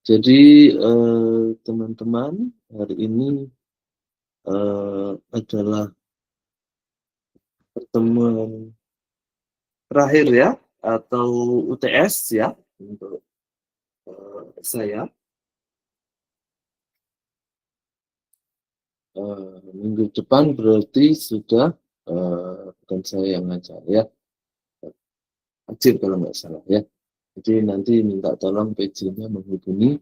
Jadi, teman-teman, hari ini, adalah pertemuan terakhir ya, atau UTS ya, untuk, saya. Minggu depan berarti sudah, bukan saya yang ngajar ya, Ajib kalau nggak salah ya. Jadi nanti minta tolong PJ-nya menghubungi,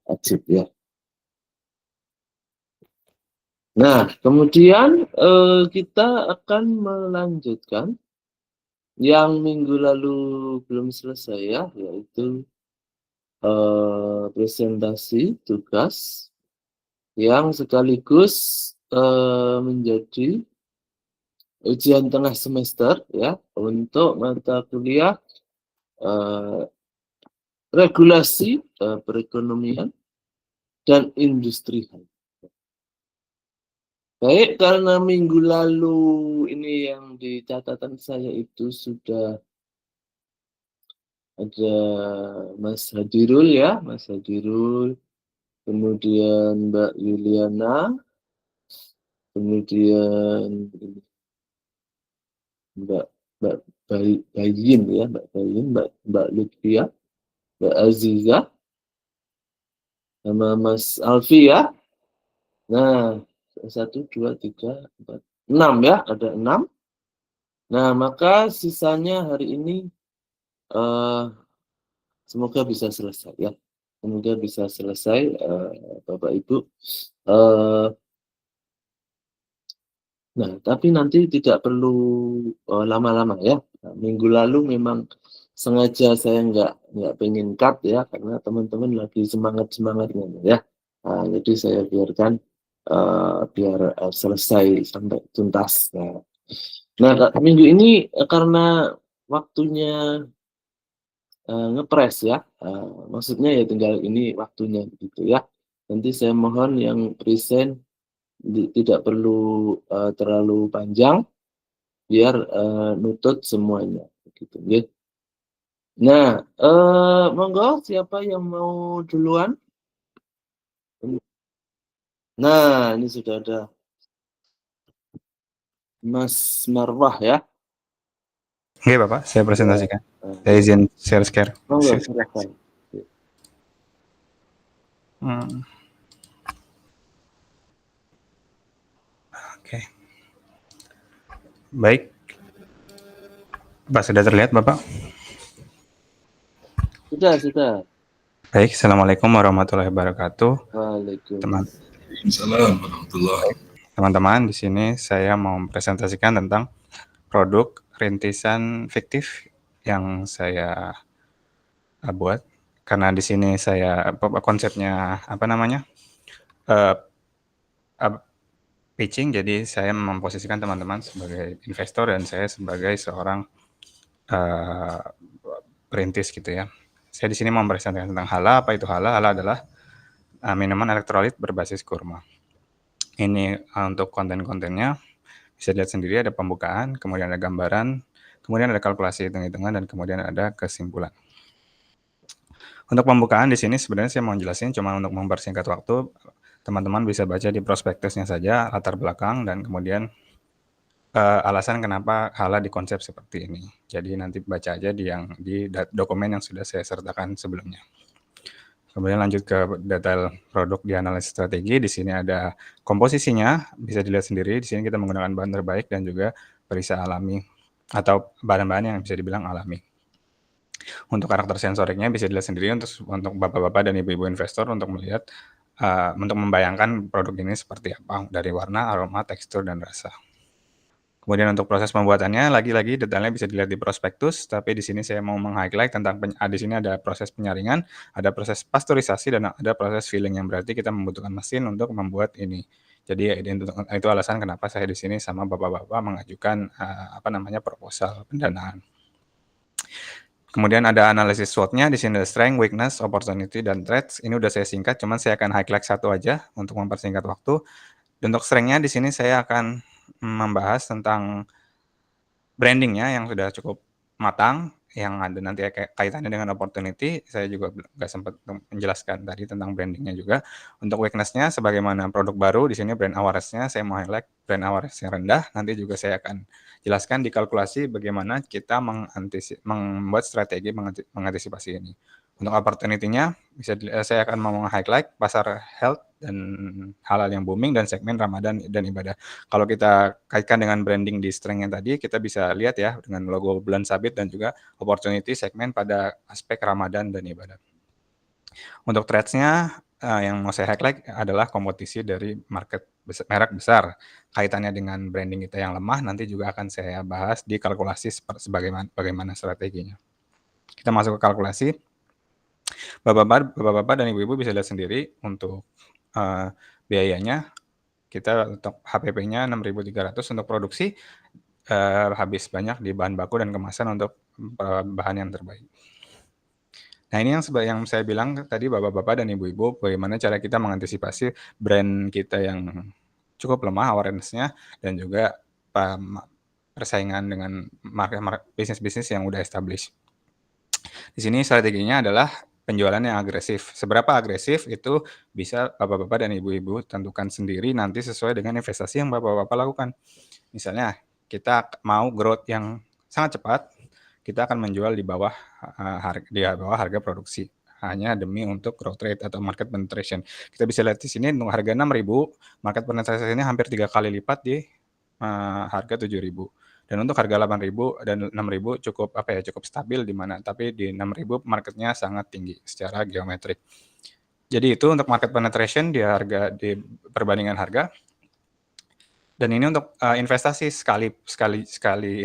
Ajib ya. Nah, kemudian, kita akan melanjutkan yang minggu lalu belum selesai ya, yaitu, presentasi tugas yang sekaligus, menjadi ujian tengah semester ya, untuk mata kuliah, eee, regulasi, perekonomian dan industri. Baik, karena minggu lalu ini yang di catatan saya itu sudah ada Mas Hadirul ya, Mas Hadirul, kemudian Mbak Yuliana, kemudian Mbak Mbak Bayin ya, Mbak Bayin, Mbak Lutfia, Mbak Aziza, sama Mas Alfi ya. Nah, 1, 2, 3, 4, 6 ya, ada 6. Nah, maka sisanya hari ini, semoga bisa selesai ya. Semoga bisa selesai, Bapak Ibu. Nah, tapi nanti tidak perlu, lama-lama ya. Nah, minggu lalu memang sengaja saya nggak pengen cut ya, karena teman-teman lagi semangat-semangatnya ya. Nah, jadi saya biarkan, biar, selesai sampai tuntas. Nah, minggu ini, karena waktunya, ngepres ya, maksudnya ya tinggal ini waktunya begitu ya. Nanti saya mohon yang present tidak perlu, terlalu panjang, biar, nutut semuanya, begitu ya. Nah, monggo siapa yang mau duluan? Nah, ini sudah ada Mas Marwah ya. Oke Bapak, saya Ya, presentasikan. Saya izin share. monggo silakan. Oke. Baik. Pak, sudah terlihat Bapak? Sudah. Baik, Assalamualaikum warahmatullahi wabarakatuh. Waalaikumsalam warahmatullahi. Teman-teman, di sini saya mau mempresentasikan tentang produk rintisan fiktif yang saya buat. Karena di sini saya konsepnya pitching, jadi saya memposisikan teman-teman sebagai investor dan saya sebagai seorang perintis gitu ya. Saya di sini mau mempresentasikan tentang Hala. Apa itu Hala? Hala adalah minuman elektrolit berbasis kurma. Ini untuk konten-kontennya bisa dilihat sendiri, ada pembukaan, kemudian ada gambaran, kemudian ada kalkulasi hitung-hitungan, dan kemudian ada kesimpulan. Untuk pembukaan di sini sebenarnya saya mau jelasin cuma untuk mempersingkat waktu, teman-teman bisa baca di prospektusnya saja, latar belakang, dan kemudian alasan kenapa Hala dikonsep seperti ini. Jadi nanti baca aja di dokumen yang sudah saya sertakan sebelumnya. Kemudian lanjut ke detail produk di analisis strategi. Di sini ada komposisinya, bisa dilihat sendiri. Di sini kita menggunakan bahan terbaik dan juga perisa alami atau bahan-bahan yang bisa dibilang alami. Untuk karakter sensoriknya bisa dilihat sendiri untuk bapak-bapak dan ibu-ibu investor untuk melihat, untuk membayangkan produk ini seperti apa dari warna, aroma, tekstur, dan rasa. Kemudian untuk proses pembuatannya, lagi-lagi detailnya bisa dilihat di prospektus, tapi di sini saya mau meng-highlight tentang di sini ada proses penyaringan, ada proses pasteurisasi, dan ada proses filling, yang berarti kita membutuhkan mesin untuk membuat ini. Jadi itu alasan kenapa saya di sini sama bapak-bapak mengajukan proposal pendanaan. Kemudian ada analisis SWOT-nya, di sini ada strength, weakness, opportunity, dan threats. Ini udah saya singkat, cuman saya akan highlight satu aja untuk mempersingkat waktu. Dan untuk strength-nya di sini saya akan membahas tentang brandingnya yang sudah cukup matang, yang ada nanti kayak kaitannya dengan opportunity, saya juga nggak sempat menjelaskan tadi tentang branding-nya juga. Untuk weakness-nya sebagaimana produk baru, di sini brand awareness-nya saya mau highlight brand awareness yang rendah, nanti juga saya akan jelaskan di kalkulasi bagaimana kita membuat strategi mengantisipasi ini. Untuk opportunity-nya saya akan mau highlight pasar health dan halal yang booming dan segmen Ramadan dan ibadah. Kalau kita kaitkan dengan branding di strength yang tadi, kita bisa lihat ya dengan logo bulan sabit dan juga opportunity segmen pada aspek Ramadan dan ibadah. Untuk threats-nya yang mau saya highlight adalah kompetisi dari merek besar. Kaitannya dengan branding kita yang lemah nanti juga akan saya bahas di kalkulasi bagaimana strateginya. Kita masuk ke kalkulasi. Bapak-bapak dan ibu-ibu bisa lihat sendiri untuk biayanya. Kita untuk HPP-nya 6.300 untuk produksi, habis banyak di bahan baku dan kemasan untuk bahan yang terbaik. Nah, ini yang saya bilang tadi bapak-bapak dan ibu-ibu, bagaimana cara kita mengantisipasi brand kita yang cukup lemah awareness-nya dan juga persaingan dengan bisnis-bisnis yang udah established. Di sini strateginya adalah penjualan yang agresif. Seberapa agresif itu bisa bapak-bapak dan ibu-ibu tentukan sendiri nanti sesuai dengan investasi yang bapak-bapak lakukan. Misalnya kita mau growth yang sangat cepat, kita akan menjual di bawah harga produksi hanya demi untuk growth rate atau market penetration. Kita bisa lihat di sini untuk harga 6.000, market penetration-nya hampir 3 kali lipat di harga 7.000. Dan untuk harga 8.000 dan 6.000 cukup stabil di mana, tapi di 6.000 marketnya sangat tinggi secara geometrik. Jadi itu untuk market penetration di perbandingan harga. Dan ini untuk investasi sekali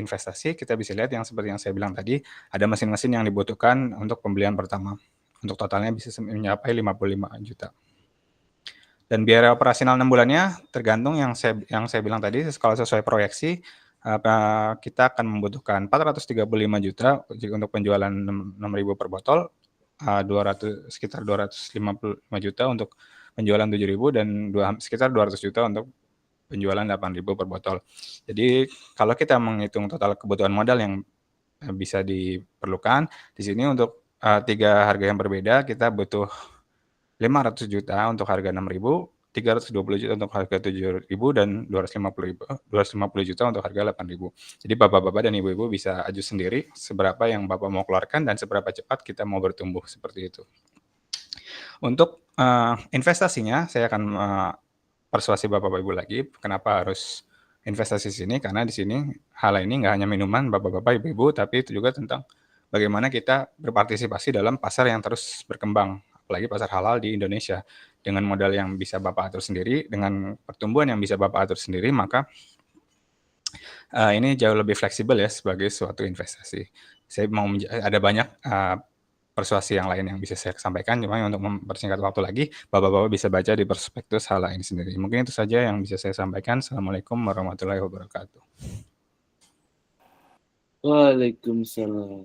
investasi kita bisa lihat yang seperti yang saya bilang tadi, ada mesin-mesin yang dibutuhkan untuk pembelian pertama. Untuk totalnya bisa mencapai 55 juta. Dan biaya operasional 6 bulannya tergantung yang saya bilang tadi, kalau sesuai proyeksi kita akan membutuhkan 435 juta untuk penjualan 6.000 per botol, sekitar 255 juta untuk penjualan 7.000 dan sekitar 200 juta untuk penjualan 8.000 per botol. Jadi kalau kita menghitung total kebutuhan modal yang bisa diperlukan, di sini untuk 3 harga yang berbeda kita butuh 500 juta untuk harga 6.000, 320 juta untuk harga 7.000 dan 250 juta untuk harga 8.000. Jadi bapak-bapak dan ibu-ibu bisa aju sendiri seberapa yang bapak mau keluarkan dan seberapa cepat kita mau bertumbuh seperti itu. Untuk investasinya saya akan persuasi bapak-bapak ibu lagi kenapa harus investasi di sini, karena di sini hal ini nggak hanya minuman bapak-bapak ibu-ibu, tapi itu juga tentang bagaimana kita berpartisipasi dalam pasar yang terus berkembang, apalagi pasar halal di Indonesia. Dengan modal yang bisa bapak atur sendiri, dengan pertumbuhan yang bisa bapak atur sendiri, maka ini jauh lebih fleksibel ya sebagai suatu investasi. Saya mau ada banyak persuasi yang lain yang bisa saya sampaikan, cuma untuk mempersingkat waktu lagi, bapak-bapak bisa baca di prospektus HALA ini sendiri. Mungkin itu saja yang bisa saya sampaikan. Assalamualaikum warahmatullahi wabarakatuh. Waalaikumsalam.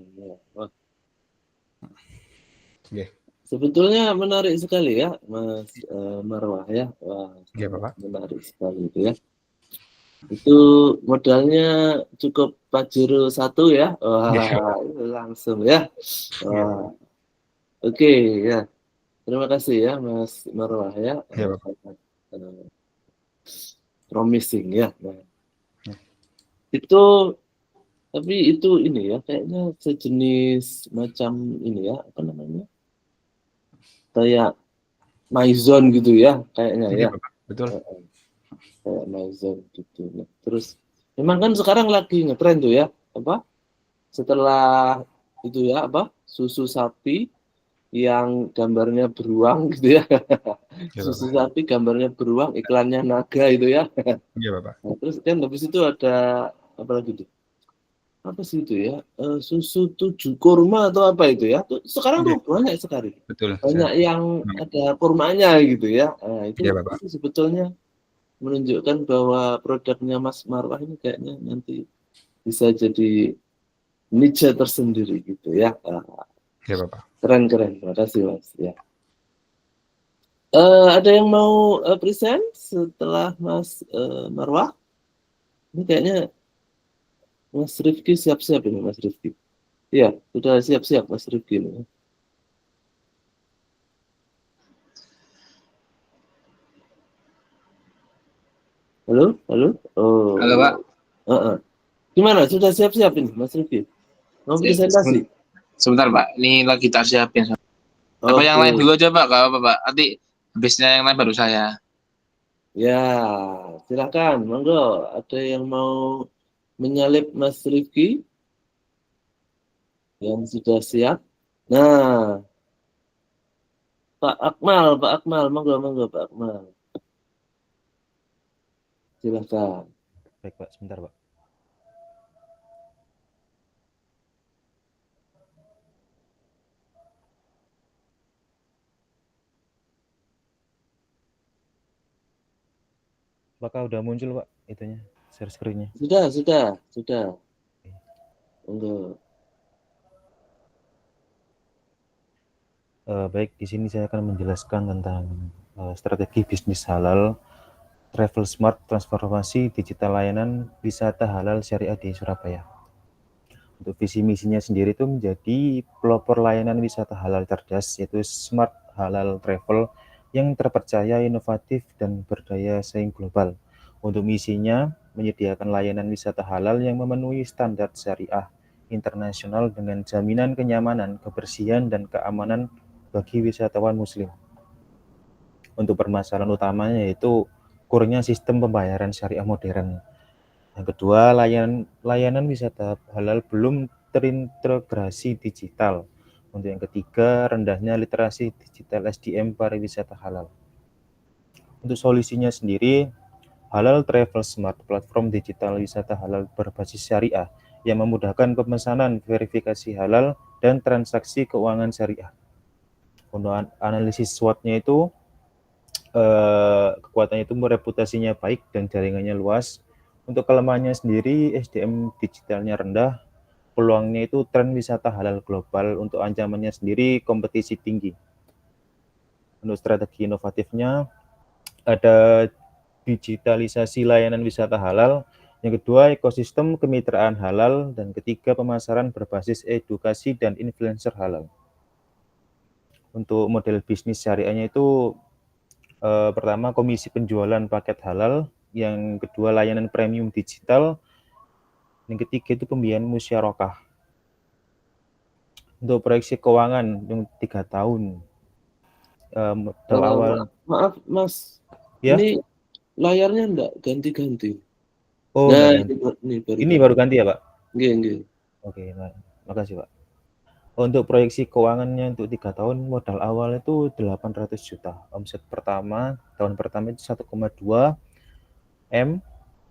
Oke. Sebetulnya menarik sekali ya, Mas Marwah ya. Wah, Oke, Bapak. menarik sekali itu ya. Itu modalnya cukup Pajero 1 ya. Wah, langsung ya. Wah. Oke ya. Terima kasih ya Mas Marwah ya. Iya, Bapak. Promising ya. Nah, itu tapi itu ini ya kayaknya sejenis macam ini ya, apa namanya? Kayak MyZone gitu ya kayaknya Iya, ya. Bapak. Betul. Kayak MyZone gitu. Nah, terus memang kan sekarang lagi ngetren tuh ya, apa? Setelah itu ya apa? Susu sapi yang gambarnya beruang gitu ya. Iya, Susu Bapak. sapi gambarnya beruang, iklannya naga itu ya. Iya, Bapak. Nah, terus kan habis itu ada apa lagi tuh? Apa sih itu ya? Susu 7 kurma atau apa itu ya? Sekarang tuh banyak sekali. Betul. Banyak yang ada kurmanya gitu ya. Nah, itu Iya, Bapak. sebetulnya menunjukkan bahwa produknya Mas Marwah ini kayaknya nanti bisa jadi niche tersendiri gitu ya. Iya, Bapak. Keren. Terima kasih Mas ya. Ada yang mau present setelah Mas Marwah? Ini kayaknya Mas Rifki siap-siap ini Mas Rifki. Iya, sudah siap-siap Mas Rifki nih. Halo, halo. Halo Pak, Heeh. Gimana? Sudah siap-siap ini Mas Rifki? Mau presentasi? sebentar Pak, ini lagi tak siapin. Apa yang Oke. lain dulu aja Pak, gak apa Pak, nanti habisnya yang lain baru saya. Ya, silakan. Monggo. Ada yang mau menyalip Mas Rifki yang sudah siap? Nah, Pak Akmal, monggo, monggo Pak Akmal. Silakan. Baik Pak, sebentar Pak. Apakah udah muncul Pak itunya, share screen-nya? Sudah. Monggo. Baik, di sini saya akan menjelaskan tentang strategi bisnis halal, travel smart, transformasi digital layanan wisata halal syariah di Surabaya. Untuk visi misinya sendiri itu menjadi pelopor layanan wisata halal cerdas, yaitu smart halal travel yang terpercaya, inovatif, dan berdaya saing global. Untuk misinya, menyediakan layanan wisata halal yang memenuhi standar syariah internasional dengan jaminan kenyamanan, kebersihan, dan keamanan bagi wisatawan muslim. Untuk permasalahan utamanya yaitu kurangnya sistem pembayaran syariah modern. Yang kedua, layanan wisata halal belum terintegrasi digital. Untuk yang ketiga, rendahnya literasi digital SDM pariwisata halal. Untuk solusinya sendiri, Halal Travel Smart, platform digital wisata halal berbasis syariah yang memudahkan pemesanan, verifikasi halal, dan transaksi keuangan syariah. Untuk analisis SWOT-nya itu, kekuatannya itu reputasinya baik dan jaringannya luas. Untuk kelemahannya sendiri, SDM digitalnya rendah, peluangnya itu tren wisata halal global. Untuk ancamannya sendiri, kompetisi tinggi. Untuk strategi inovatifnya, ada digitalisasi layanan wisata halal, yang kedua ekosistem kemitraan halal, dan ketiga pemasaran berbasis edukasi dan influencer halal. Untuk model bisnis syariahnya itu pertama komisi penjualan paket halal, yang kedua layanan premium digital, yang ketiga itu pembiayaan musyarakah. Untuk proyeksi keuangan yang 3 tahun modal awal. Maaf Mas, Ya. ini layarnya enggak ganti-ganti. Oh, Nah, enggak ganti. ini baru ganti ya Pak? Nggih. Oke, makasih Pak. Untuk proyeksi keuangannya untuk 3 tahun, modal awal itu 800 juta. Omset pertama, tahun pertama itu 1,2 M.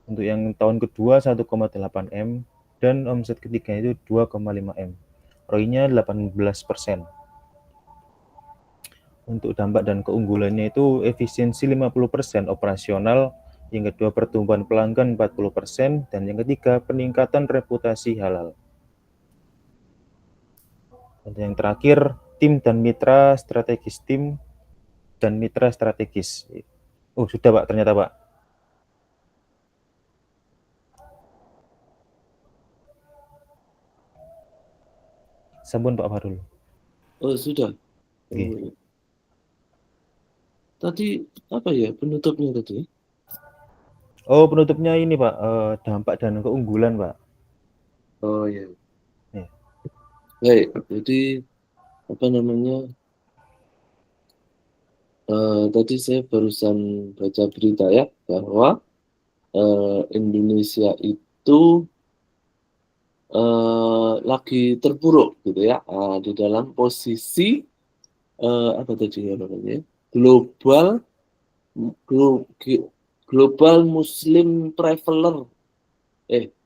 Untuk yang tahun kedua 1,8 M. Dan omset ketiga itu 2,5 M. ROI-nya 18%. Untuk dampak dan keunggulannya itu efisiensi 50%, operasional. Yang kedua pertumbuhan pelanggan 40%. Dan yang ketiga peningkatan reputasi halal. Dan yang terakhir, tim dan mitra strategis. Oh, sudah Pak, ternyata Pak. Sampun Pak Farul. Oh, sudah. Oke. Tadi apa ya penutupnya tadi? Oh, penutupnya ini Pak, dampak dan keunggulan Pak. Oh ya. Ya. Baik, jadi apa namanya? Tadi saya barusan baca berita ya bahwa Indonesia itu lagi terpuruk gitu ya di dalam posisi apa tadi ya namanya global global Muslim traveler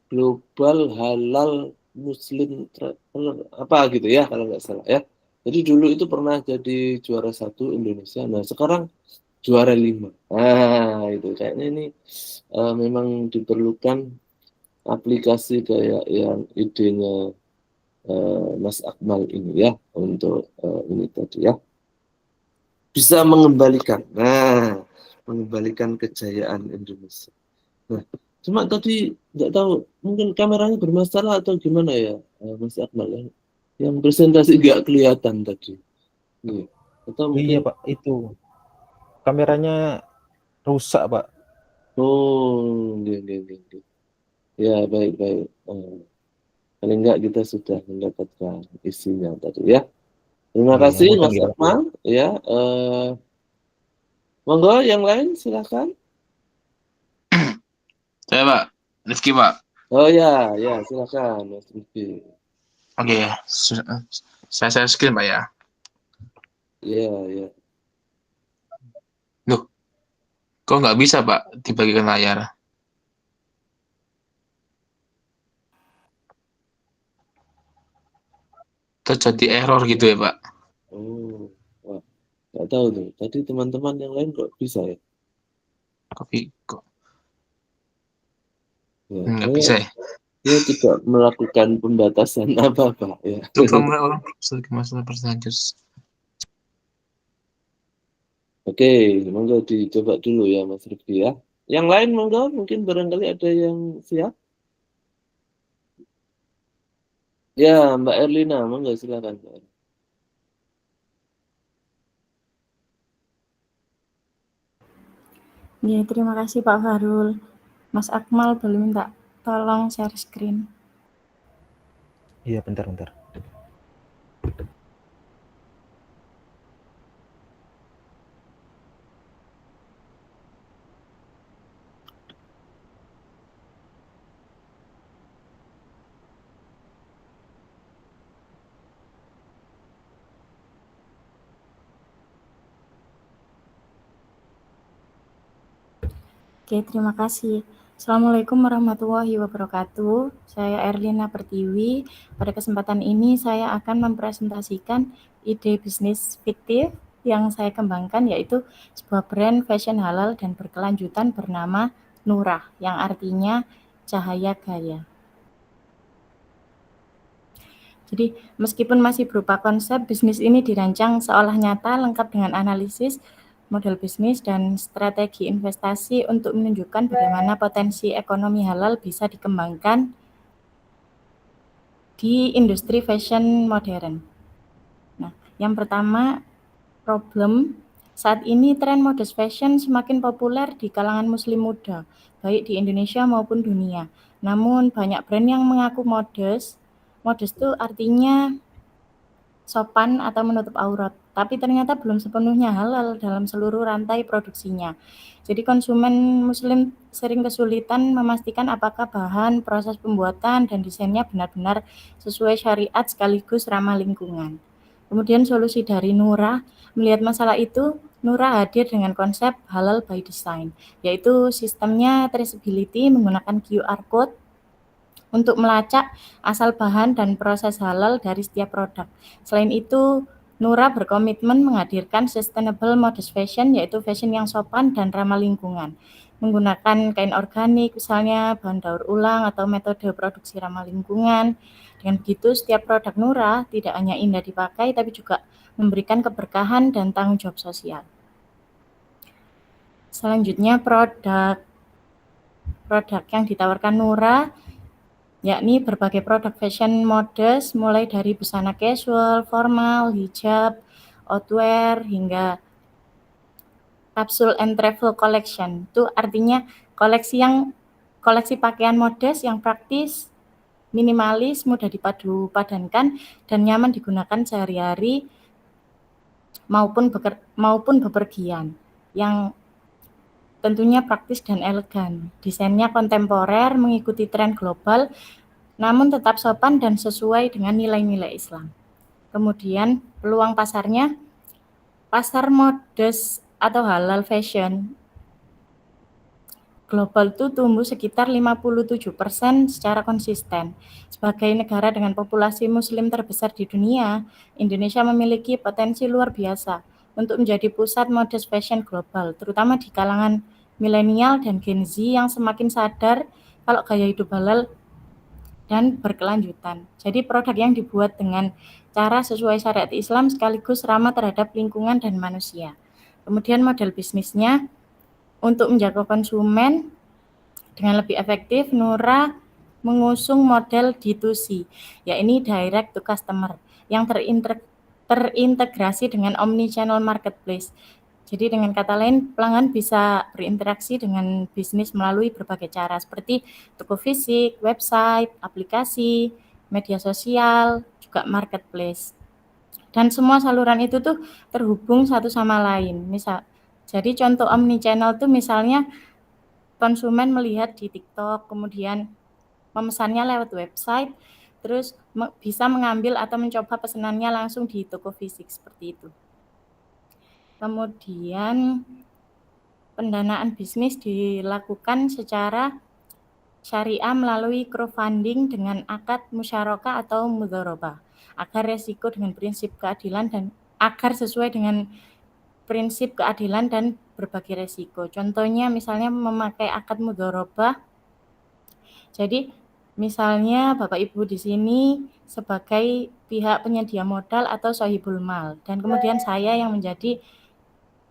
global halal Muslim traveler apa gitu ya kalau nggak salah ya. Jadi dulu itu pernah jadi juara 1 Indonesia. Nah sekarang juara 5. Nah itu kayaknya ini memang diperlukan aplikasi kayak yang idenya Mas Akmal ini ya untuk ini tadi ya bisa mengembalikan kejayaan Indonesia. Nah, cuma tadi nggak tahu mungkin kameranya bermasalah atau gimana ya Mas Akmal ya. Yang presentasi nggak kelihatan tadi. Nih. Atau Iya mungkin Pak, itu kameranya rusak Pak. oh, nggih. Ya, baik. Paling enggak kita sudah mendapatkan isinya tadi ya. Terima Iya, kasih mboten Mas nggih Pak. Akmal ya. Monggo yang lain silakan. Saya Pak, Rifki Pak. Oh ya, silakan Mas Rifki. Oke, saya screen Pak ya. Iya. Loh, kok nggak bisa Pak dibagikan layar? Terjadi error gitu ya Pak. Oh, wah, nggak tahu tuh. Tadi teman-teman yang lain kok bisa ya? Tapi kok Ya, nggak bisa ya? saya tidak melakukan pembatasan apa-apa ya. Untuk orang masalah persentage. Oke, monggo dicoba dulu ya Mas Rifki ya. Yang lain monggo, mungkin barangkali ada yang siap. Ya, Mbak Erlina, monggo silakan. Mbak. Ya, terima kasih Pak Farul. Mas Akmal boleh minta tolong share screen. Iya, bentar. Oke, terima kasih. Assalamualaikum warahmatullahi wabarakatuh. Saya Erlina Pertiwi. Pada kesempatan ini saya akan mempresentasikan ide bisnis fiktif yang saya kembangkan, yaitu sebuah brand fashion halal dan berkelanjutan bernama Nurah, yang artinya cahaya gaya. Jadi, meskipun masih berupa konsep, bisnis ini dirancang seolah nyata, lengkap dengan analisis model bisnis dan strategi investasi untuk menunjukkan bagaimana potensi ekonomi halal bisa dikembangkan di industri fashion modern. Nah, yang pertama, problem saat ini tren modest fashion semakin populer di kalangan muslim muda, baik di Indonesia maupun dunia. Namun banyak brand yang mengaku modest itu artinya sopan atau menutup aurat, tapi ternyata belum sepenuhnya halal dalam seluruh rantai produksinya. Jadi konsumen muslim sering kesulitan memastikan apakah bahan, proses pembuatan, dan desainnya benar-benar sesuai syariat sekaligus ramah lingkungan. Kemudian solusi dari Nurah melihat masalah itu, Nurah hadir dengan konsep halal by design, yaitu sistemnya traceability menggunakan QR code untuk melacak asal bahan dan proses halal dari setiap produk. Selain itu, Nura berkomitmen menghadirkan sustainable modest fashion, yaitu fashion yang sopan dan ramah lingkungan. Menggunakan kain organik, misalnya bahan daur ulang atau metode produksi ramah lingkungan. Dengan begitu, setiap produk Nura tidak hanya indah dipakai, tapi juga memberikan keberkahan dan tanggung jawab sosial. Selanjutnya, produk yang ditawarkan Nura yakni berbagai produk fashion modest mulai dari busana casual, formal, hijab, outwear, hingga capsule and travel collection. Itu artinya koleksi pakaian modest yang praktis, minimalis, mudah dipadu padankan, dan nyaman digunakan sehari-hari maupun bepergian, yang tentunya praktis dan elegan. Desainnya kontemporer, mengikuti tren global, namun tetap sopan dan sesuai dengan nilai-nilai Islam. Kemudian peluang pasarnya, pasar modest atau halal fashion global itu tumbuh sekitar 57% secara konsisten. Sebagai negara dengan populasi muslim terbesar di dunia, Indonesia memiliki potensi luar biasa untuk menjadi pusat modest fashion global, terutama di kalangan milenial dan Gen Z yang semakin sadar kalau gaya hidup halal dan berkelanjutan. Jadi produk yang dibuat dengan cara sesuai syariat Islam sekaligus ramah terhadap lingkungan dan manusia. Kemudian model bisnisnya, untuk menjaga konsumen dengan lebih efektif, Nura mengusung model D2C, yakni direct to customer, yang terintegrasi dengan omnichannel marketplace. Jadi dengan kata lain, pelanggan bisa berinteraksi dengan bisnis melalui berbagai cara seperti toko fisik, website, aplikasi, media sosial, juga marketplace. Dan semua saluran itu tuh terhubung satu sama lain. Jadi contoh omnichannel tuh misalnya konsumen melihat di TikTok, kemudian memesannya lewat website, terus bisa mengambil atau mencoba pesanannya langsung di toko fisik seperti itu. Kemudian pendanaan bisnis dilakukan secara syariah melalui crowdfunding dengan akad musyarakah atau mudharabah agar sesuai dengan prinsip keadilan dan berbagi resiko. Contohnya misalnya memakai akad mudharabah. Jadi misalnya Bapak Ibu di sini sebagai pihak penyedia modal atau sahibul mal, dan kemudian saya yang menjadi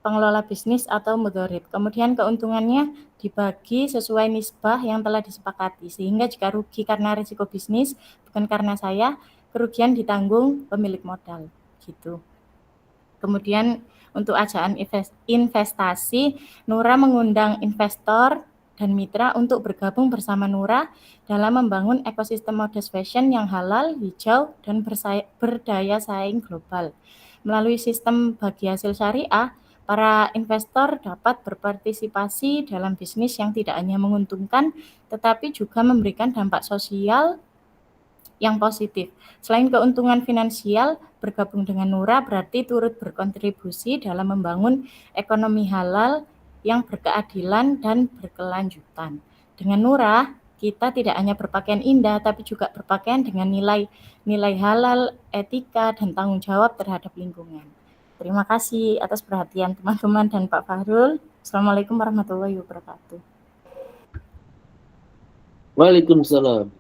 pengelola bisnis atau mudharib. Kemudian keuntungannya dibagi sesuai nisbah yang telah disepakati, sehingga jika rugi karena risiko bisnis bukan karena saya, kerugian ditanggung pemilik modal gitu. Kemudian untuk ajaan investasi, Nura mengundang investor dan mitra untuk bergabung bersama Nura dalam membangun ekosistem modest fashion yang halal, hijau, dan berdaya saing global. Melalui sistem bagi hasil syariah, para investor dapat berpartisipasi dalam bisnis yang tidak hanya menguntungkan, tetapi juga memberikan dampak sosial yang positif. Selain keuntungan finansial, bergabung dengan Nura berarti turut berkontribusi dalam membangun ekonomi halal yang berkeadilan dan berkelanjutan. Dengan Nura, kita tidak hanya berpakaian indah, tapi juga berpakaian dengan nilai halal, etika, dan tanggung jawab terhadap lingkungan. Terima kasih atas perhatian teman-teman dan Pak Fahrul. Assalamualaikum warahmatullahi wabarakatuh. Waalaikumsalam.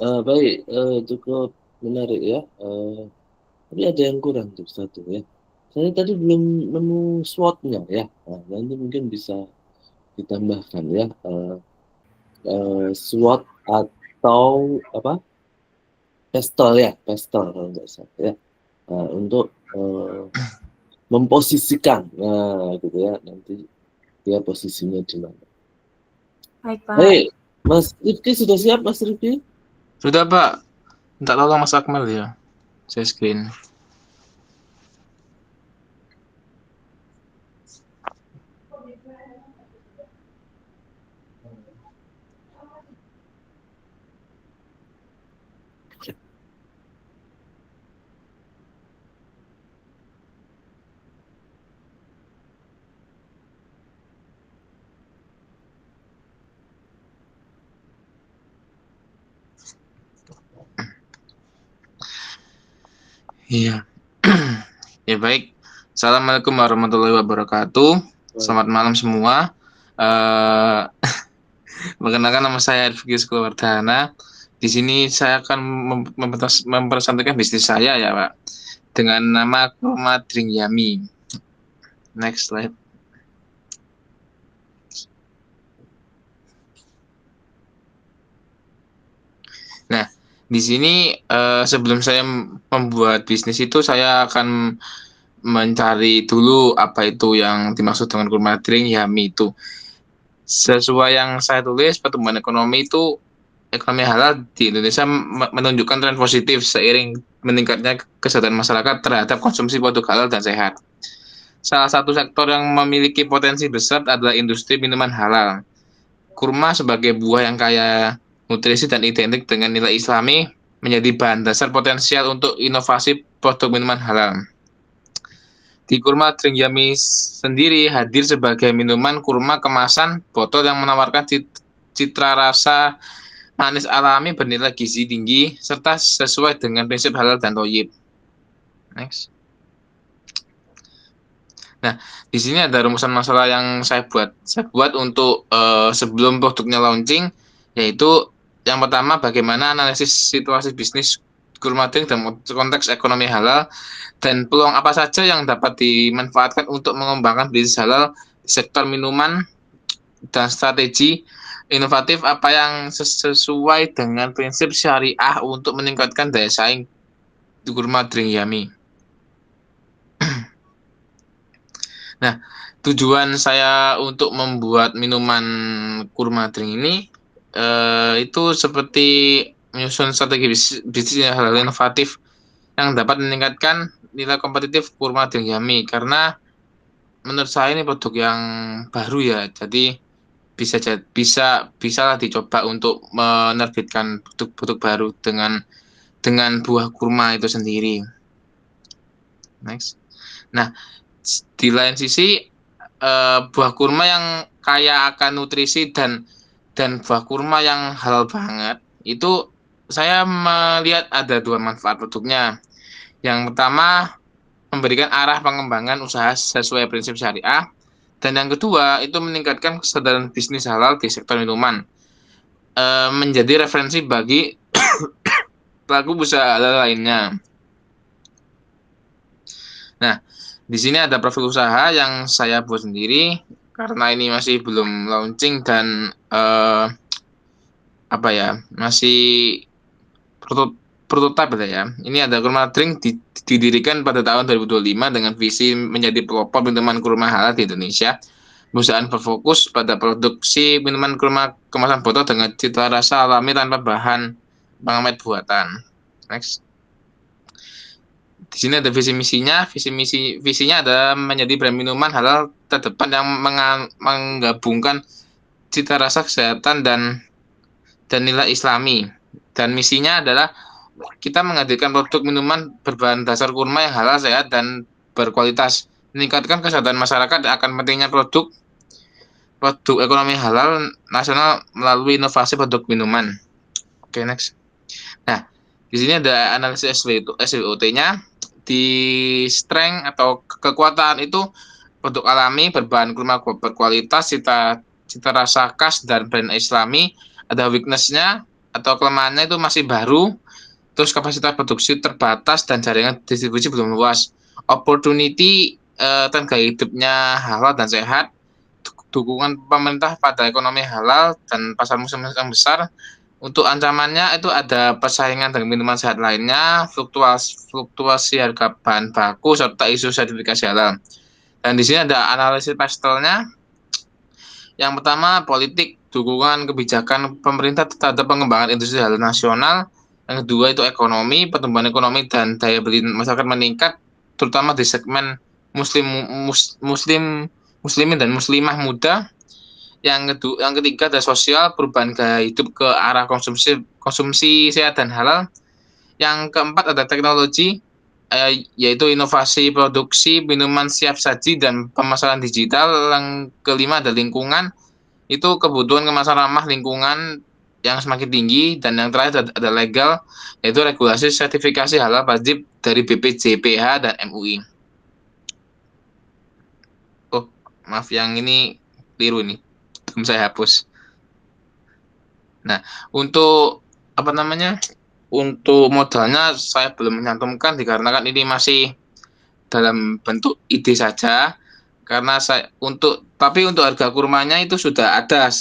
Baik, cukup menarik ya. Tapi ada yang kurang tuh satu ya. Saya tadi belum nemu SWOT-nya ya. Nah, nanti mungkin bisa ditambahkan ya. SWOT atau apa? Pestel kalau nggak salah ya. Untuk memposisikan, gitu ya, nanti dia posisinya di mana. Baik, Pak. Baik, Mas Rifki sudah siap, Mas Rifki? Sudah, Pak. Minta tolong Mas Akmal ya. Saya screen. Iya. Ya baik. Assalamualaikum warahmatullahi wabarakatuh. Selamat malam semua. Perkenalkan, nama saya Rifki Skulawardana. Di sini saya akan mempresentasikan bisnis saya ya, Pak, dengan nama Kurma Drink Yummy. Next slide. Nah, di sini sebelum saya membuat bisnis itu, saya akan mencari dulu apa itu yang dimaksud dengan Kurma Drink Yummy itu. Sesuai yang saya tulis, pertumbuhan ekonomi halal di Indonesia menunjukkan tren positif seiring meningkatnya kesadaran masyarakat terhadap konsumsi produk halal dan sehat. Salah satu sektor yang memiliki potensi besar adalah industri minuman halal. Kurma sebagai buah yang kaya nutrisi dan identik dengan nilai Islami menjadi bahan dasar potensial untuk inovasi produk minuman halal. Di Kurma Drink Yummy sendiri hadir sebagai minuman kurma kemasan botol yang menawarkan citra rasa manis alami bernilai gizi tinggi serta sesuai dengan prinsip halal dan thayyib. Next. Nah, di sini ada rumusan masalah yang saya buat untuk sebelum produknya launching, yaitu yang pertama, bagaimana analisis situasi bisnis Kurma Drink dalam konteks ekonomi halal dan peluang apa saja yang dapat dimanfaatkan untuk mengembangkan bisnis halal di sektor minuman dan strategi inovatif apa yang sesuai dengan prinsip syariah untuk meningkatkan daya saing di kurma drink Yummy. Nah, tujuan saya untuk membuat minuman kurma drink ini itu seperti menyusun strategi bisnis yang hal inovatif yang dapat meningkatkan nilai kompetitif kurma drink Yummy, karena menurut saya ini produk yang baru ya, jadi bisa lah dicoba untuk menerbitkan produk baru dengan buah kurma itu sendiri. Next. Nah, di lain sisi buah kurma yang kaya akan nutrisi dan buah kurma yang halal banget itu saya melihat ada dua manfaat produknya. Yang pertama, memberikan arah pengembangan usaha sesuai prinsip syariah, dan yang kedua itu meningkatkan kesadaran bisnis halal di sektor minuman, menjadi referensi bagi pelaku usaha halal lainnya. Nah, di sini ada profil usaha yang saya buat sendiri karena ini masih belum launching dan masih prototipe ya. Ini ada kurma drink didirikan pada tahun 2025 dengan visi menjadi pelopor minuman kurma halal di Indonesia. Perusahaan berfokus pada produksi minuman kurma kemasan botol dengan cita rasa alami tanpa bahan pengamet buatan. Next. Di sini ada visi misinya. Visinya adalah menjadi brand minuman halal terdepan yang menggabungkan cita rasa kesehatan dan nilai Islami. Dan misinya adalah kita menghadirkan produk minuman berbahan dasar kurma yang halal, sehat, dan berkualitas, meningkatkan kesadaran masyarakat akan pentingnya produk ekonomi halal nasional melalui inovasi produk minuman. Oke, next. Nah, di sini ada analisis SWOT-nya. Di strength atau kekuatan itu produk alami berbahan kurma berkualitas, cita rasa khas dan brand Islami. Ada weakness-nya atau kelemahannya itu masih baru, terus kapasitas produksi terbatas dan jaringan distribusi belum luas. Opportunity tenaga hidupnya halal dan sehat, dukungan pemerintah pada ekonomi halal dan pasar muslim yang besar. Untuk ancamannya itu ada persaingan dengan minuman sehat lainnya, fluktuasi harga bahan baku, serta isu sertifikasi halal. Dan di sini ada analisis pastelnya. Yang pertama, politik, dukungan kebijakan pemerintah terhadap pengembangan industri halal nasional. Yang kedua itu ekonomi, pertumbuhan ekonomi dan daya beli masyarakat meningkat, terutama di segmen muslimin dan muslimah muda. Yang ketiga ada sosial, perubahan gaya hidup ke arah konsumsi sehat dan halal. Yang keempat ada teknologi, yaitu inovasi produksi minuman siap saji dan pemasaran digital. Yang kelima ada lingkungan, itu kebutuhan kemasan ramah lingkungan yang semakin tinggi. Dan yang terakhir ada legal, yaitu regulasi sertifikasi halal wajib dari BPJPH dan MUI. Oh, maaf, yang ini keliru nih, belum saya hapus. Nah, untuk untuk modalnya saya belum menyantumkan dikarenakan ini masih dalam bentuk ide saja. Karena tapi untuk harga kurmanya itu sudah ada.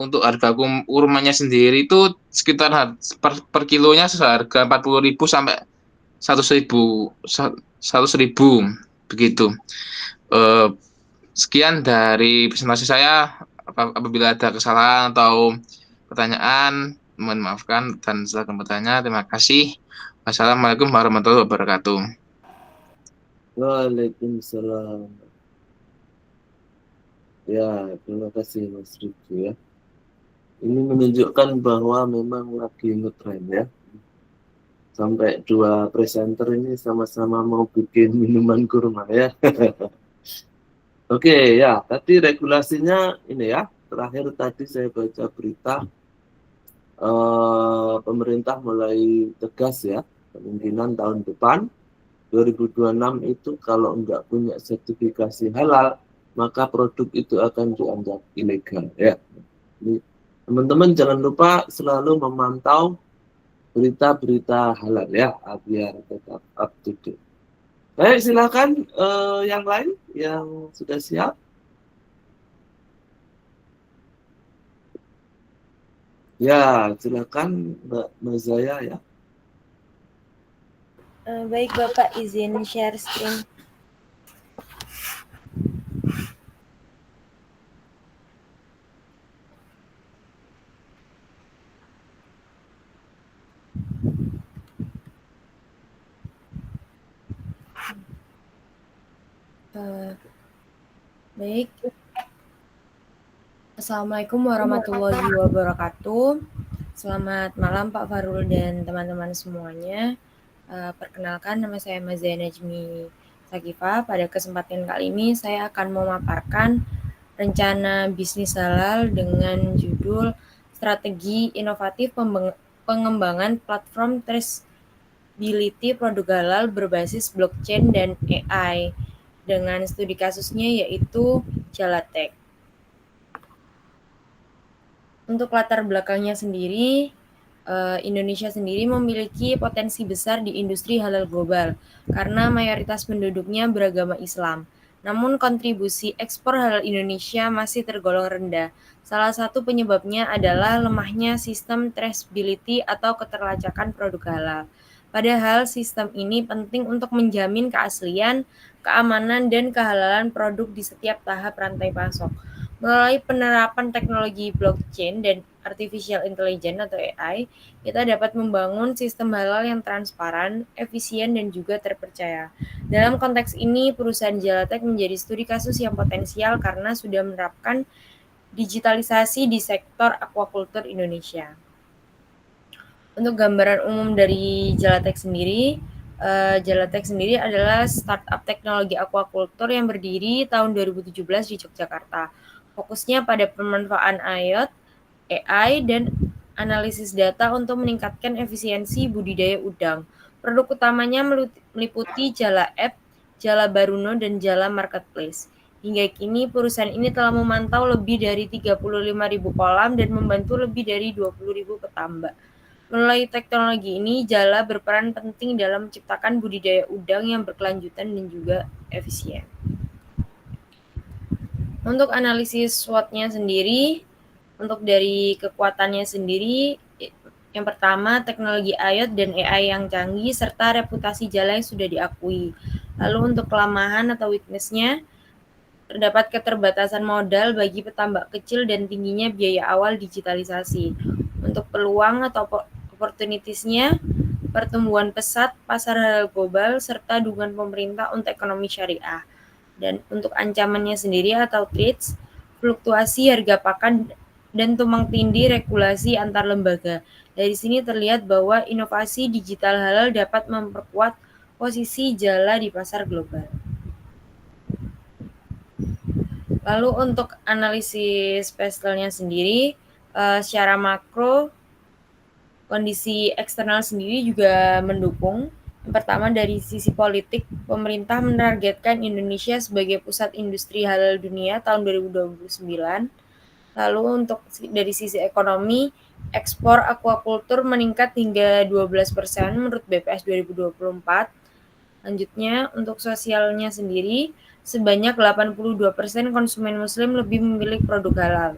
Untuk harga kurmanya sendiri itu sekitar per kilonya seharga 40.000 sampai 100.000 begitu. Sekian dari presentasi saya. Apabila ada kesalahan atau pertanyaan, mohon maafkan dan silakan bertanya. Terima kasih. Wassalamualaikum warahmatullahi wabarakatuh. Waalaikumsalam. Ya, terima kasih Mas Riku ya. Ini menunjukkan bahwa memang lagi ngetren ya. Sampai dua presenter ini sama-sama mau bikin minuman kurma ya. Oke ya, tadi regulasinya ini ya. Terakhir tadi saya baca berita pemerintah mulai tegas ya, kemungkinan tahun depan 2026 itu kalau nggak punya sertifikasi halal maka produk itu akan dianggap ilegal ya. Teman-teman jangan lupa selalu memantau berita-berita halal ya biar tetap up to date. Baik, silakan yang lain yang sudah siap. Ya, silakan Mbak Mazaya ya. Baik Bapak, izin share screen. Baik. Assalamualaikum warahmatullahi wabarakatuh. Selamat malam Pak Farul dan teman-teman semuanya. Perkenalkan, nama saya Mazaya Najmi Sakifah. Pada kesempatan kali ini saya akan memaparkan rencana bisnis halal dengan judul Strategi Inovatif Pengembangan Platform Traceability Produk Halal Berbasis Blockchain dan AI, dengan studi kasusnya yaitu Jalatek. Untuk latar belakangnya sendiri, Indonesia sendiri memiliki potensi besar di industri halal global karena mayoritas penduduknya beragama Islam. Namun kontribusi ekspor halal Indonesia masih tergolong rendah. Salah satu penyebabnya adalah lemahnya sistem traceability atau keterlacakan produk halal. Padahal sistem ini penting untuk menjamin keaslian, keamanan, dan kehalalan produk di setiap tahap rantai pasok. Melalui penerapan teknologi blockchain dan artificial intelligence atau AI, kita dapat membangun sistem halal yang transparan, efisien, dan juga terpercaya. Dalam konteks ini, perusahaan Jalatek menjadi studi kasus yang potensial karena sudah menerapkan digitalisasi di sektor aquaculture Indonesia. Untuk gambaran umum dari Jalatek sendiri adalah startup teknologi aquaculture yang berdiri tahun 2017 di Yogyakarta. Fokusnya pada pemanfaatan IoT, AI, dan analisis data untuk meningkatkan efisiensi budidaya udang. Produk utamanya meliputi Jala App, Jala Baruno, dan Jala Marketplace. Hingga kini perusahaan ini telah memantau lebih dari 35.000 kolam dan membantu lebih dari 20.000 petambak. Melalui teknologi ini, Jala berperan penting dalam menciptakan budidaya udang yang berkelanjutan dan juga efisien. Untuk analisis SWOT-nya sendiri, untuk dari kekuatannya sendiri, yang pertama teknologi IoT dan AI yang canggih serta reputasi Jala yang sudah diakui. Lalu untuk kelemahan atau weakness-nya, terdapat keterbatasan modal bagi petambak kecil dan tingginya biaya awal digitalisasi. Untuk peluang atau opportunities-nya, pertumbuhan pesat pasar halal global serta dukungan pemerintah untuk ekonomi syariah. Dan untuk ancamannya sendiri atau threats, fluktuasi harga pakan dan tumpang tindih regulasi antar lembaga. Dari sini terlihat bahwa inovasi digital halal dapat memperkuat posisi Jala di pasar global. Lalu untuk analisis pastelnya sendiri, secara makro, kondisi eksternal sendiri juga mendukung. Yang pertama dari sisi politik, pemerintah menargetkan Indonesia sebagai pusat industri halal dunia tahun 2029. Lalu untuk dari sisi ekonomi, ekspor aquaculture meningkat hingga 12% menurut BPS 2024. Lanjutnya, untuk sosialnya sendiri, sebanyak 82% konsumen muslim lebih memilih produk halal.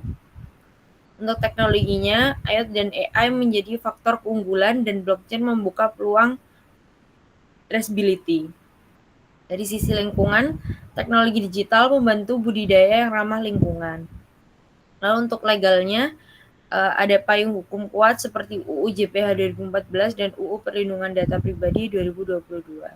Untuk teknologinya, IoT dan AI menjadi faktor keunggulan dan blockchain membuka peluang traceability. Dari sisi lingkungan, teknologi digital membantu budidaya yang ramah lingkungan. Lalu untuk legalnya, ada payung hukum kuat seperti UU JPH 2014 dan UU Perlindungan Data Pribadi 2022.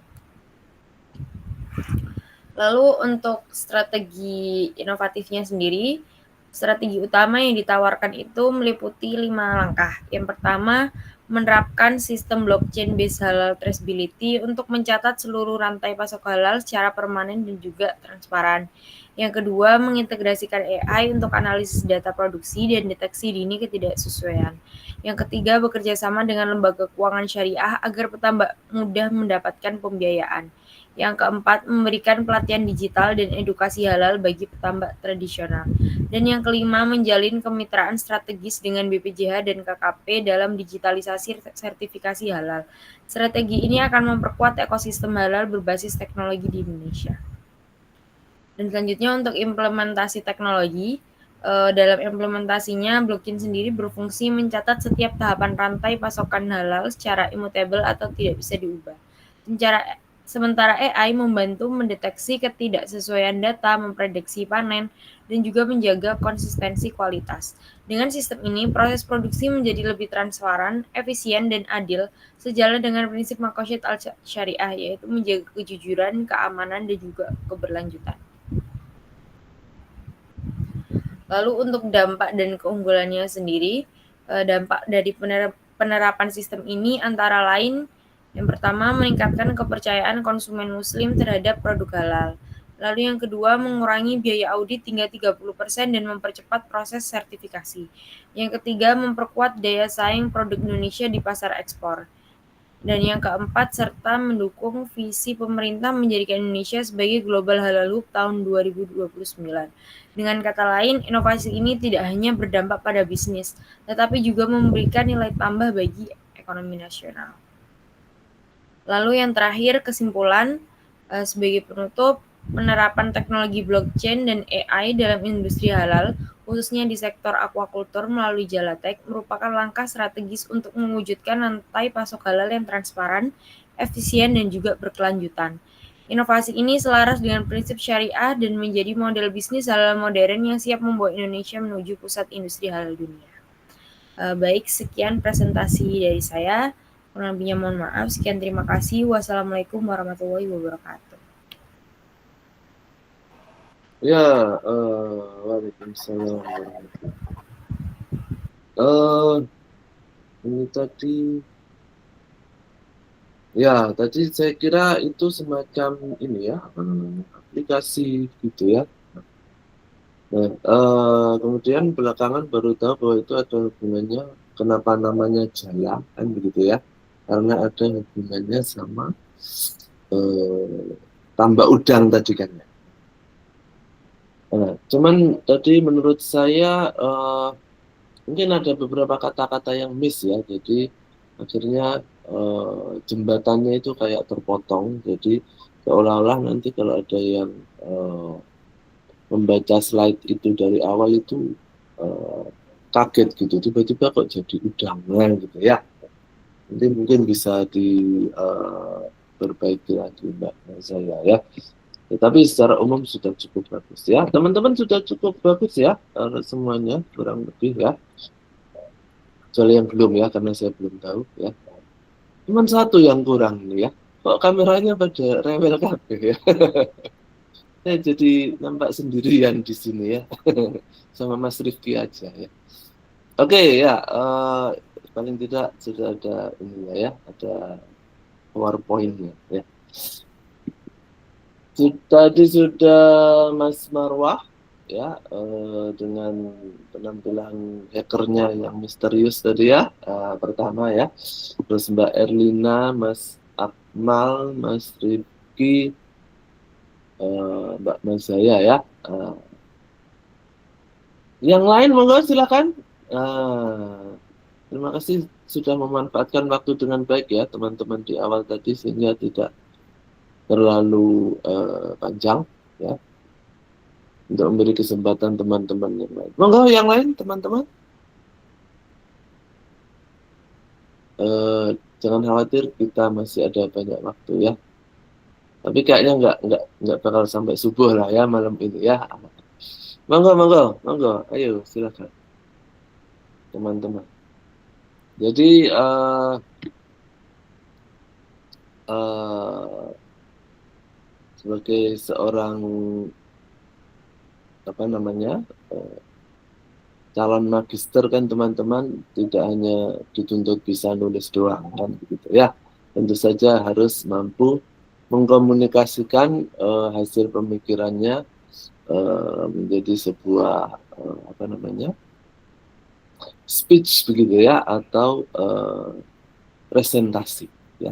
Lalu untuk strategi inovatifnya sendiri, strategi utama yang ditawarkan itu meliputi 5 langkah. Yang pertama, menerapkan sistem blockchain based halal traceability untuk mencatat seluruh rantai pasok halal secara permanen dan juga transparan. Yang kedua, mengintegrasikan AI untuk analisis data produksi dan deteksi dini ketidaksesuaian. Yang ketiga, bekerja sama dengan lembaga keuangan syariah agar petambak mudah mendapatkan pembiayaan. Yang keempat, memberikan pelatihan digital dan edukasi halal bagi petambak tradisional. Dan yang kelima, menjalin kemitraan strategis dengan BPJH dan KKP dalam digitalisasi sertifikasi halal. Strategi ini akan memperkuat ekosistem halal berbasis teknologi di Indonesia. Dan selanjutnya untuk implementasi teknologi, Dalam implementasinya, blockchain sendiri berfungsi mencatat setiap tahapan rantai pasokan halal secara immutable atau tidak bisa diubah. Sementara AI membantu mendeteksi ketidaksesuaian data, memprediksi panen, dan juga menjaga konsistensi kualitas. Dengan sistem ini, proses produksi menjadi lebih transparan, efisien, dan adil, sejalan dengan prinsip Makosyid al-Syariah, yaitu menjaga kejujuran, keamanan, dan juga keberlanjutan. Lalu untuk dampak dan keunggulannya sendiri, dampak dari penerapan sistem ini antara lain, yang pertama meningkatkan kepercayaan konsumen muslim terhadap produk halal. Lalu yang kedua mengurangi biaya audit hingga 30% dan mempercepat proses sertifikasi. Yang ketiga memperkuat daya saing produk Indonesia di pasar ekspor. Dan yang keempat, serta mendukung visi pemerintah menjadikan Indonesia sebagai Global Halal Hub tahun 2029. Dengan kata lain, inovasi ini tidak hanya berdampak pada bisnis, tetapi juga memberikan nilai tambah bagi ekonomi nasional. Lalu yang terakhir, kesimpulan sebagai penutup, penerapan teknologi blockchain dan AI dalam industri halal, khususnya di sektor aquaculture melalui Jalatek, merupakan langkah strategis untuk mewujudkan rantai pasok halal yang transparan, efisien, dan juga berkelanjutan. Inovasi ini selaras dengan prinsip syariah dan menjadi model bisnis halal modern yang siap membawa Indonesia menuju pusat industri halal dunia. Baik, sekian presentasi dari saya. Kurang lebihnya mohon maaf. Sekian, terima kasih. Wassalamualaikum warahmatullahi wabarakatuh. Ya, waalaikumsalam warahmatullahi. Ini tadi saya kira itu semacam ini ya, aplikasi gitu ya. Nah, kemudian belakangan baru tahu bahwa itu ada hubungannya, kenapa namanya Jala kan begitu ya, karena ada hubungannya sama tambak udang tadi kan ya. Nah, cuman tadi menurut saya mungkin ada beberapa kata-kata yang miss ya, jadi akhirnya jembatannya itu kayak terpotong, jadi seolah-olah nanti kalau ada yang membaca slide itu dari awal itu kaget gitu, tiba-tiba kok jadi udangan gitu ya. Nanti mungkin bisa diperbaiki lagi Mbak saya ya. Tapi secara umum sudah cukup bagus ya. Teman-teman sudah cukup bagus ya semuanya kurang lebih ya. Kecuali yang belum ya, karena saya belum tahu ya. Cuman satu yang kurang nih ya. Kok kameranya pada rewel kabeh ya. Saya jadi nampak sendirian di sini ya. Sama Mas Rifki aja ya. Oke ya, paling tidak sudah ada ini ya, ada PowerPoint-nya ya. Tadi sudah Mas Marwah ya, dengan penampilan hackernya yang misterius tadi ya, pertama ya. Terus Mbak Erlina, Mas Akmal, Mas Rifki, Mbak Mazaya ya. Yang lain monggo silakan. Terima kasih sudah memanfaatkan waktu dengan baik ya teman-teman di awal tadi, sehingga tidak terlalu panjang ya, untuk memberi kesempatan teman-teman yang lain. Monggo yang lain teman-teman. Jangan khawatir, kita masih ada banyak waktu ya. Tapi kayaknya nggak bakal sampai subuh lah ya malam ini ya. Monggo, ayo silakan teman-teman. Jadi sebagai seorang calon magister kan teman-teman tidak hanya dituntut bisa nulis doang kan begitu ya. Tentu saja harus mampu mengkomunikasikan hasil pemikirannya menjadi sebuah speech begitu ya, atau presentasi ya.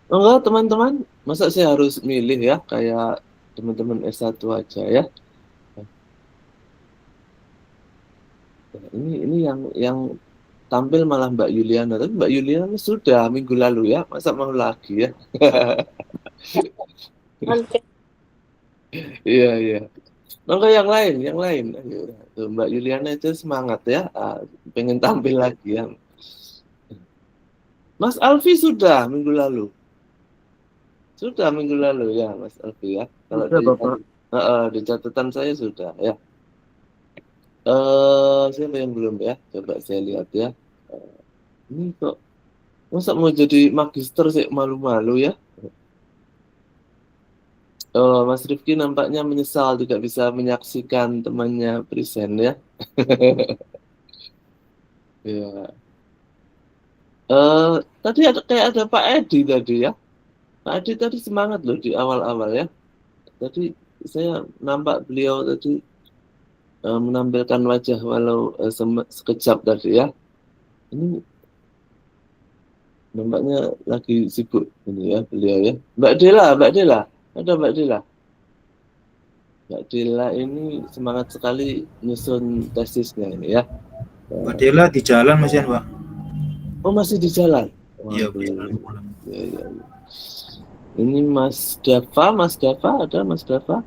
Enggak teman-teman, masa saya harus milih ya kayak teman-teman S1 aja ya. Ini yang tampil malah Mbak Yuliana, tapi Mbak Yuliana sudah minggu lalu ya, masa mau lagi ya. Iya. Mangga yang lain. Ayo, tuh, Mbak Yuliana itu semangat ya, pengen tampil lagi ya. Mas Alfi sudah minggu lalu. Sudah minggu lalu ya, Mas Alfi ya. Kalau Sudah, Bapak. di catatan saya sudah ya. Siapa yang belum ya? Coba saya lihat ya. Ini kok masa mau jadi magister sih malu-malu ya? Mas Rifki nampaknya menyesal tidak bisa menyaksikan temannya present ya. Ya. Tadi kayak ada Pak Edi tadi ya. Pak Edi tadi semangat loh di awal-awal ya. Tadi saya nampak beliau tadi menampilkan wajah walau sekejap tadi ya. Ini nampaknya lagi sibuk ini ya beliau ya. Mbak Dela. Ada Mbak Dela. Mbak Dela ini semangat sekali nyusun tesisnya ini ya. Mbak Dela di jalan Mas Yan, Pak. Oh, masih di jalan. Iya, Waduh. jalan pulang. Ya. Ini Mas Dava, ada Mas Dava?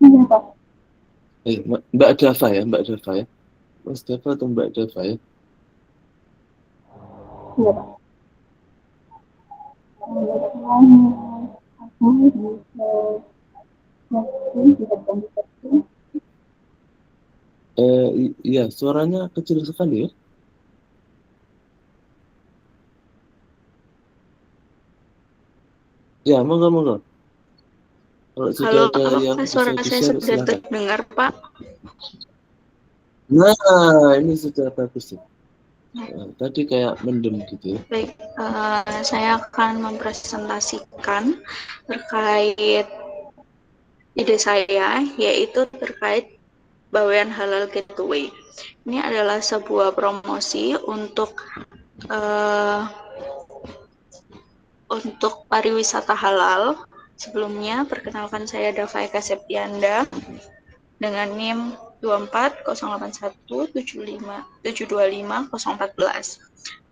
Iya, Pak. Mbak Dava ya. Mas Dava atau Mbak Dava ya? Iya, Pak. Iya, suaranya kecil sekali ya. Ya, monggo. Kalau sudah ada yang suara bisa saya di-share, sudah silakan. terdengar, Pak? Nah, ini sudah bagus ya. Tadi kayak mendem gitu ya. Baik, saya akan mempresentasikan terkait ide saya, yaitu terkait Bawean Halal Gateway. Ini adalah sebuah promosi untuk pariwisata halal. Sebelumnya, perkenalkan saya Dava Eka Septianda dengan NIM 240175725014.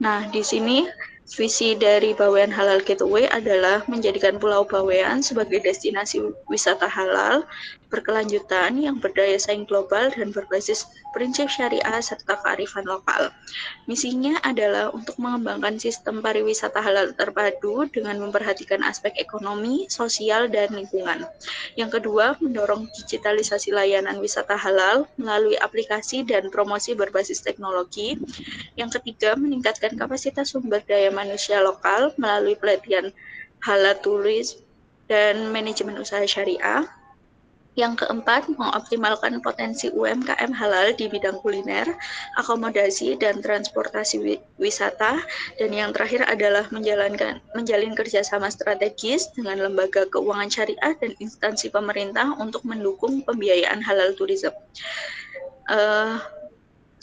Nah, di sini visi dari Bawean Halal Gateway adalah menjadikan Pulau Bawean sebagai destinasi wisata halal berkelanjutan yang berdaya saing global dan berbasis prinsip syariah serta kearifan lokal. Misinya adalah untuk mengembangkan sistem pariwisata halal terpadu dengan memperhatikan aspek ekonomi, sosial, dan lingkungan. Yang kedua, mendorong digitalisasi layanan wisata halal melalui aplikasi dan promosi berbasis teknologi. Yang ketiga, meningkatkan kapasitas sumber daya manusia lokal melalui pelatihan halal turis dan manajemen usaha syariah. Yang keempat, mengoptimalkan potensi UMKM halal di bidang kuliner, akomodasi, dan transportasi wisata. Dan yang terakhir adalah menjalin kerjasama strategis dengan lembaga keuangan syariah dan instansi pemerintah untuk mendukung pembiayaan halal tourism.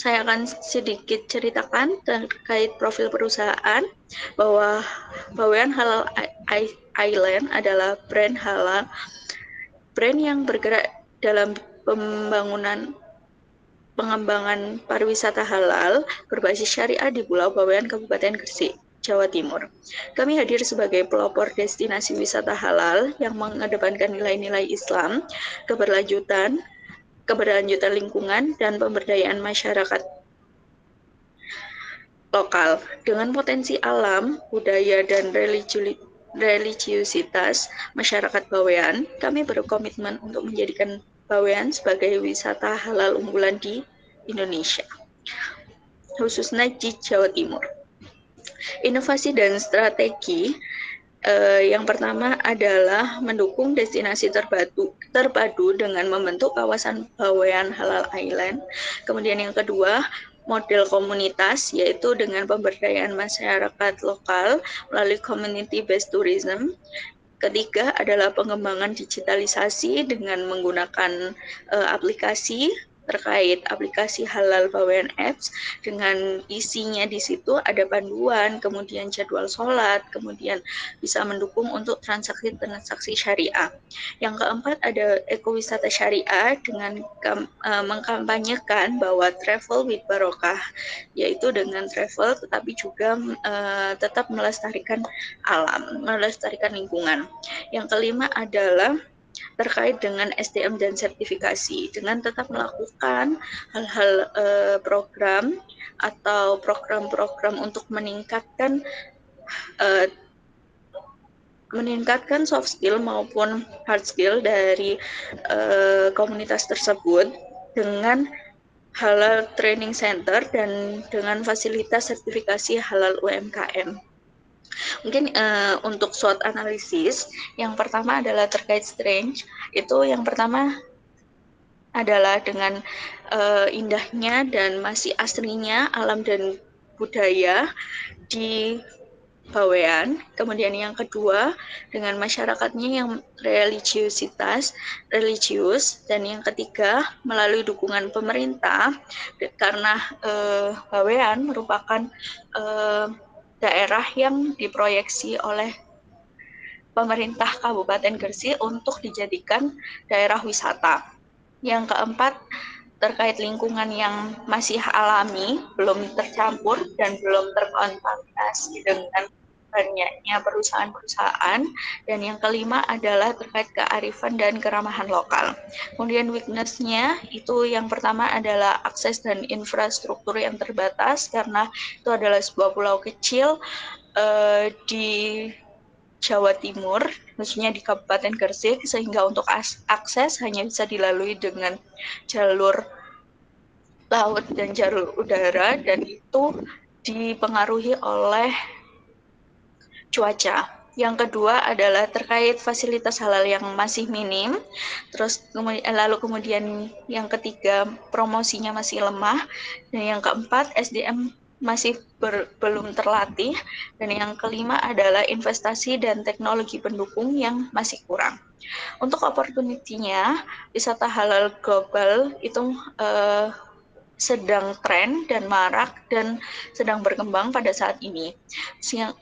Saya akan sedikit ceritakan terkait profil perusahaan bahwa Bawean Halal Island adalah brand halal, brand yang bergerak dalam pengembangan pariwisata halal berbasis syariah di Pulau Bawean, Kabupaten Gresik, Jawa Timur. Kami hadir sebagai pelopor destinasi wisata halal yang mengedepankan nilai-nilai Islam, keberlanjutan lingkungan, dan pemberdayaan masyarakat lokal. Dengan potensi alam, budaya, dan religiusitas masyarakat Bawean, kami berkomitmen untuk menjadikan Bawean sebagai wisata halal unggulan di Indonesia, khususnya di Jawa Timur. Inovasi dan strategi yang pertama adalah mendukung destinasi terpadu dengan membentuk kawasan Bawean Halal Island. Kemudian yang kedua, model komunitas, yaitu dengan pemberdayaan masyarakat lokal melalui community-based tourism. Ketiga adalah pengembangan digitalisasi dengan menggunakan aplikasi terkait aplikasi halal Bawean Apps dengan isinya di situ ada panduan, kemudian jadwal sholat, kemudian bisa mendukung untuk transaksi-transaksi syariah. Yang keempat ada ekowisata syariah dengan mengkampanyekan bahwa travel with barokah, yaitu dengan travel tetapi juga tetap melestarikan alam, melestarikan lingkungan. Yang kelima adalah terkait dengan SDM dan sertifikasi dengan tetap melakukan hal-hal program atau program-program untuk meningkatkan soft skill maupun hard skill dari komunitas tersebut dengan halal training center dan dengan fasilitas sertifikasi halal UMKM. Mungkin untuk SWOT analisis, yang pertama adalah terkait strength. Itu yang pertama adalah dengan indahnya dan masih aslinya alam dan budaya di Bawean. Kemudian yang kedua dengan masyarakatnya yang religius, dan yang ketiga melalui dukungan pemerintah karena Bawean merupakan daerah yang diproyeksi oleh pemerintah Kabupaten Gresik untuk dijadikan daerah wisata. Yang keempat, terkait lingkungan yang masih alami, belum tercampur dan belum terkontaminasi dengan banyaknya perusahaan-perusahaan. Dan yang kelima adalah terkait kearifan dan keramahan lokal. Kemudian weakness-nya itu yang pertama adalah akses dan infrastruktur yang terbatas karena itu adalah sebuah pulau kecil di Jawa Timur, khususnya di Kabupaten Gresik, sehingga untuk akses hanya bisa dilalui dengan jalur laut dan jalur udara, dan itu dipengaruhi oleh cuaca. Yang kedua adalah terkait fasilitas halal yang masih minim, lalu kemudian yang ketiga promosinya masih lemah, dan yang keempat SDM masih belum terlatih, dan yang kelima adalah investasi dan teknologi pendukung yang masih kurang. Untuk opportunity-nya, wisata halal global itu sedang tren dan marak dan sedang berkembang pada saat ini.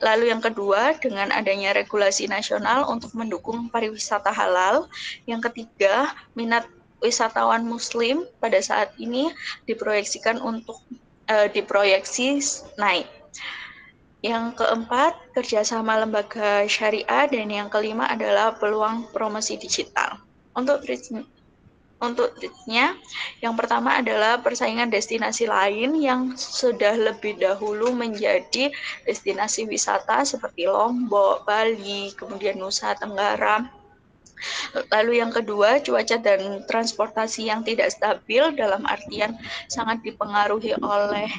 Lalu yang kedua, dengan adanya regulasi nasional untuk mendukung pariwisata halal. Yang ketiga, minat wisatawan muslim pada saat ini diproyeksikan untuk diproyeksi naik. Yang keempat, kerjasama lembaga syariah, dan yang kelima adalah peluang promosi digital. Untuk triknya, yang pertama adalah persaingan destinasi lain yang sudah lebih dahulu menjadi destinasi wisata seperti Lombok, Bali, kemudian Nusa Tenggara. Lalu yang kedua, cuaca dan transportasi yang tidak stabil dalam artian sangat dipengaruhi oleh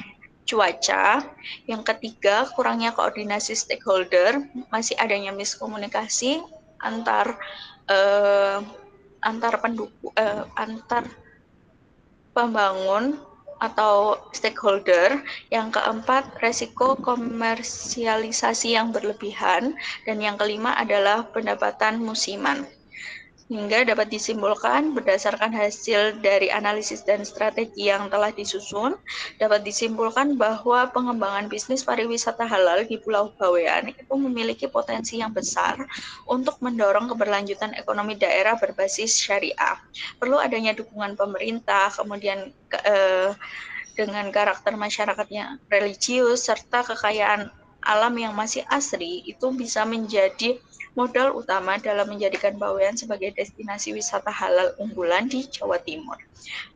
cuaca. Yang ketiga, kurangnya koordinasi stakeholder, masih adanya miskomunikasi antar pembangun atau stakeholder. Yang keempat, resiko komersialisasi yang berlebihan, dan yang kelima adalah pendapatan musiman. Hingga dapat disimpulkan berdasarkan hasil dari analisis dan strategi yang telah disusun, dapat disimpulkan bahwa pengembangan bisnis pariwisata halal di Pulau Bawean itu memiliki potensi yang besar untuk mendorong keberlanjutan ekonomi daerah berbasis syariah. Perlu adanya dukungan pemerintah, kemudian dengan karakter masyarakatnya religius, serta kekayaan alam yang masih asri, itu bisa menjadi modal utama dalam menjadikan Bawean sebagai destinasi wisata halal unggulan di Jawa Timur.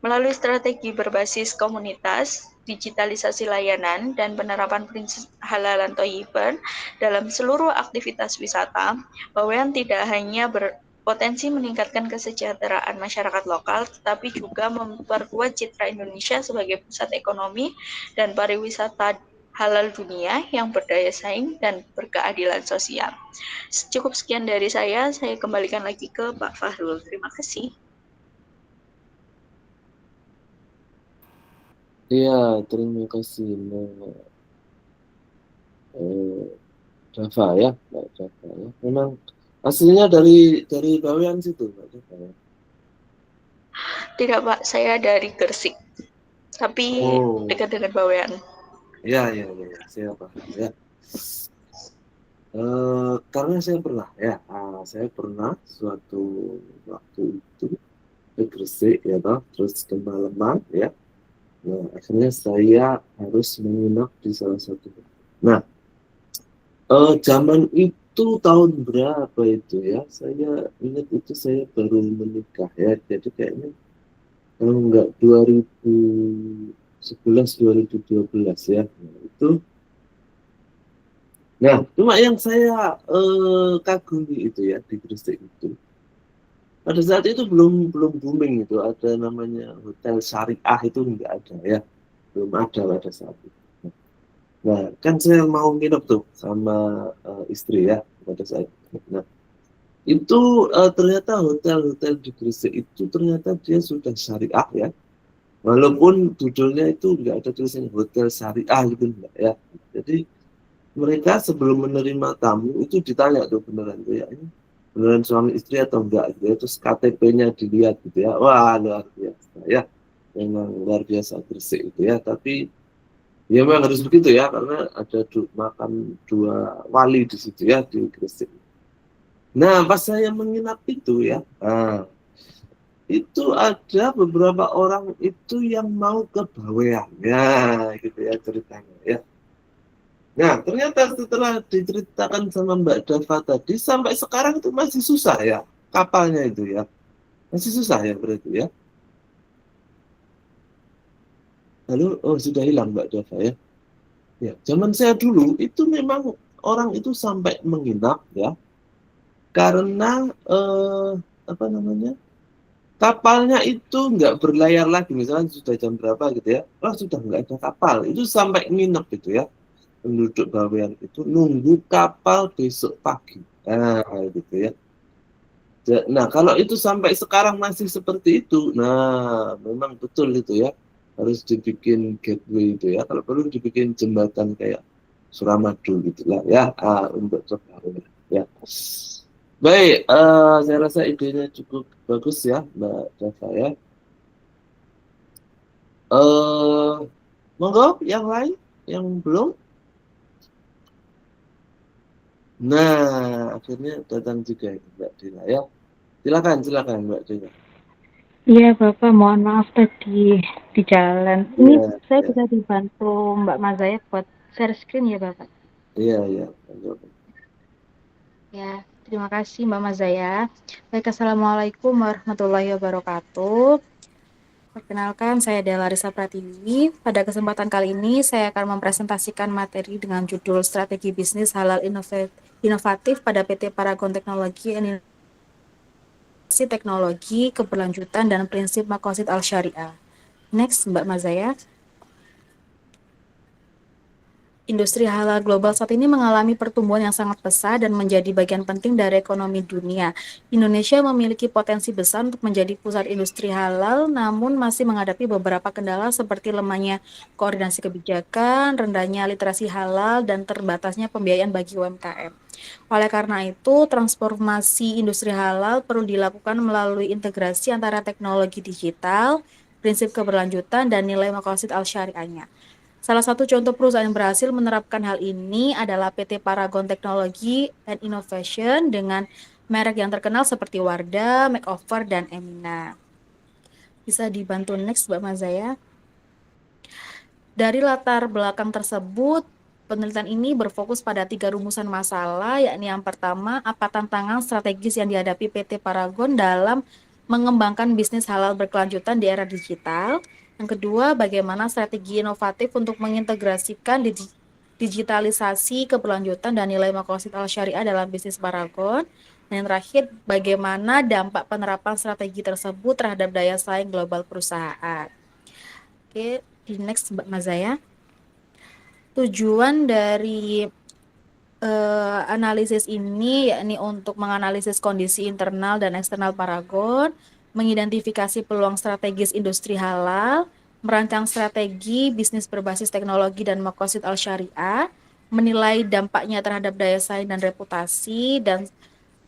Melalui strategi berbasis komunitas, digitalisasi layanan, dan penerapan prinsip halalan thayyiban dalam seluruh aktivitas wisata, Bawean tidak hanya berpotensi meningkatkan kesejahteraan masyarakat lokal, tetapi juga memperkuat citra Indonesia sebagai pusat ekonomi dan pariwisata halal dunia yang berdaya saing dan berkeadilan sosial. Cukup sekian dari saya kembalikan lagi ke Pak Fahrul. Terima kasih. Iya, terima kasih Java ya, Mbak Java ya. Memang aslinya dari Bawean situ, Mbak Java ya. Tidak Pak, saya dari Gresik, tapi Oh, dekat dengan Bawean. ya, saya paham ya. Karena saya pernah suatu waktu itu ke Gresik ya toh, terus ke Malemang ya. Nah, akhirnya saya harus menginap di salah satu. Nah, zaman itu tahun berapa itu ya? Saya ingat itu saya baru menikah ya. Jadi kayaknya kalau enggak 2011 2012 ya. Nah, itu. Nah, cuma yang saya kagumi itu ya di Gresik itu. Pada saat itu belum belum booming itu, ada namanya hotel syariah itu enggak ada ya. Belum ada pada saat itu. Nah, kan saya mau nginep tuh sama istri ya pada saat itu. Nah, itu ternyata hotel-hotel di Gresik itu ternyata dia sudah syariah ya. Walaupun judulnya itu enggak ada tulisan hotel syariah gitu enggak ya. Jadi mereka sebelum menerima tamu itu ditanya tuh beneran tuh ya, ini beneran suami istri atau enggak gitu ya. Terus KTP-nya dilihat gitu ya. Wah, luar biasa ya. Memang luar biasa Gresik itu ya. Tapi ya memang harus begitu ya, karena ada makam dua wali di situ ya di Gresik. Nah, pas saya menginap itu ya, itu ada beberapa orang itu yang mau ke Bawean, ya gitu ya ceritanya ya. Nah, ternyata setelah diceritakan sama Mbak Dava tadi, sampai sekarang itu masih susah ya kapalnya itu ya, masih susah ya berarti ya. Lalu, oh sudah hilang Mbak Dava ya. Ya, zaman saya dulu itu memang orang itu sampai menginap ya, karena apa namanya, kapalnya itu nggak berlayar lagi, misalnya sudah jam berapa gitu ya, oh sudah nggak ada kapal, itu sampai nginep gitu ya, penduduk Bawean itu nunggu kapal besok pagi, nah gitu ya. Nah kalau itu sampai sekarang masih seperti itu, nah memang betul itu ya, harus dibikin gateway itu ya, kalau perlu dibikin jembatan kayak Suramadu gitulah ya, untuk Bawean ya. Baik, saya rasa idenya cukup bagus ya, Mbak Dava ya. Monggo yang lain yang belum. Nah, akhirnya datang juga ini Mbak Dina ya. Silakan Mbak Dina. Iya Bapak, mohon maaf tadi di jalan. Ini Iya, saya iya, bisa dibantu Mbak Mazaya buat share screen ya Bapak? iya. Ya, terima kasih Mbak Mazaya. Baik, Assalamualaikum warahmatullahi wabarakatuh. Perkenalkan, saya Della Risa Pratiwi. Pada kesempatan kali ini, saya akan mempresentasikan materi dengan judul Strategi Bisnis Halal Inovatif pada PT Paragon Teknologi Teknologi, Keberlanjutan, dan Prinsip Maqasid Al-Syariah. Next, Mbak Mazaya. Industri halal global saat ini mengalami pertumbuhan yang sangat pesat dan menjadi bagian penting dari ekonomi dunia. Indonesia memiliki potensi besar untuk menjadi pusat industri halal, namun masih menghadapi beberapa kendala seperti lemahnya koordinasi kebijakan, rendahnya literasi halal, dan terbatasnya pembiayaan bagi UMKM. Oleh karena itu, transformasi industri halal perlu dilakukan melalui integrasi antara teknologi digital, prinsip keberlanjutan, dan nilai maqasid al-syariahnya. Salah satu contoh perusahaan yang berhasil menerapkan hal ini adalah PT Paragon Technology and Innovation dengan merek yang terkenal seperti Wardah, Makeover, dan Emina. Bisa dibantu next, Mbak Mazaya. Dari latar belakang tersebut, penelitian ini berfokus pada 3 rumusan masalah, yakni yang pertama, apa tantangan strategis yang dihadapi PT Paragon dalam mengembangkan bisnis halal berkelanjutan di era digital. Yang kedua, bagaimana strategi inovatif untuk mengintegrasikan digitalisasi, keberlanjutan, dan nilai maqasid al-syariah dalam bisnis Paragon. Dan yang terakhir, bagaimana dampak penerapan strategi tersebut terhadap daya saing global perusahaan. Oke, di next Mbak Mazaya. Tujuan dari analisis ini yakni untuk menganalisis kondisi internal dan eksternal Paragon, mengidentifikasi peluang strategis industri halal, merancang strategi bisnis berbasis teknologi dan maqasid al-syariah, menilai dampaknya terhadap daya saing dan reputasi, dan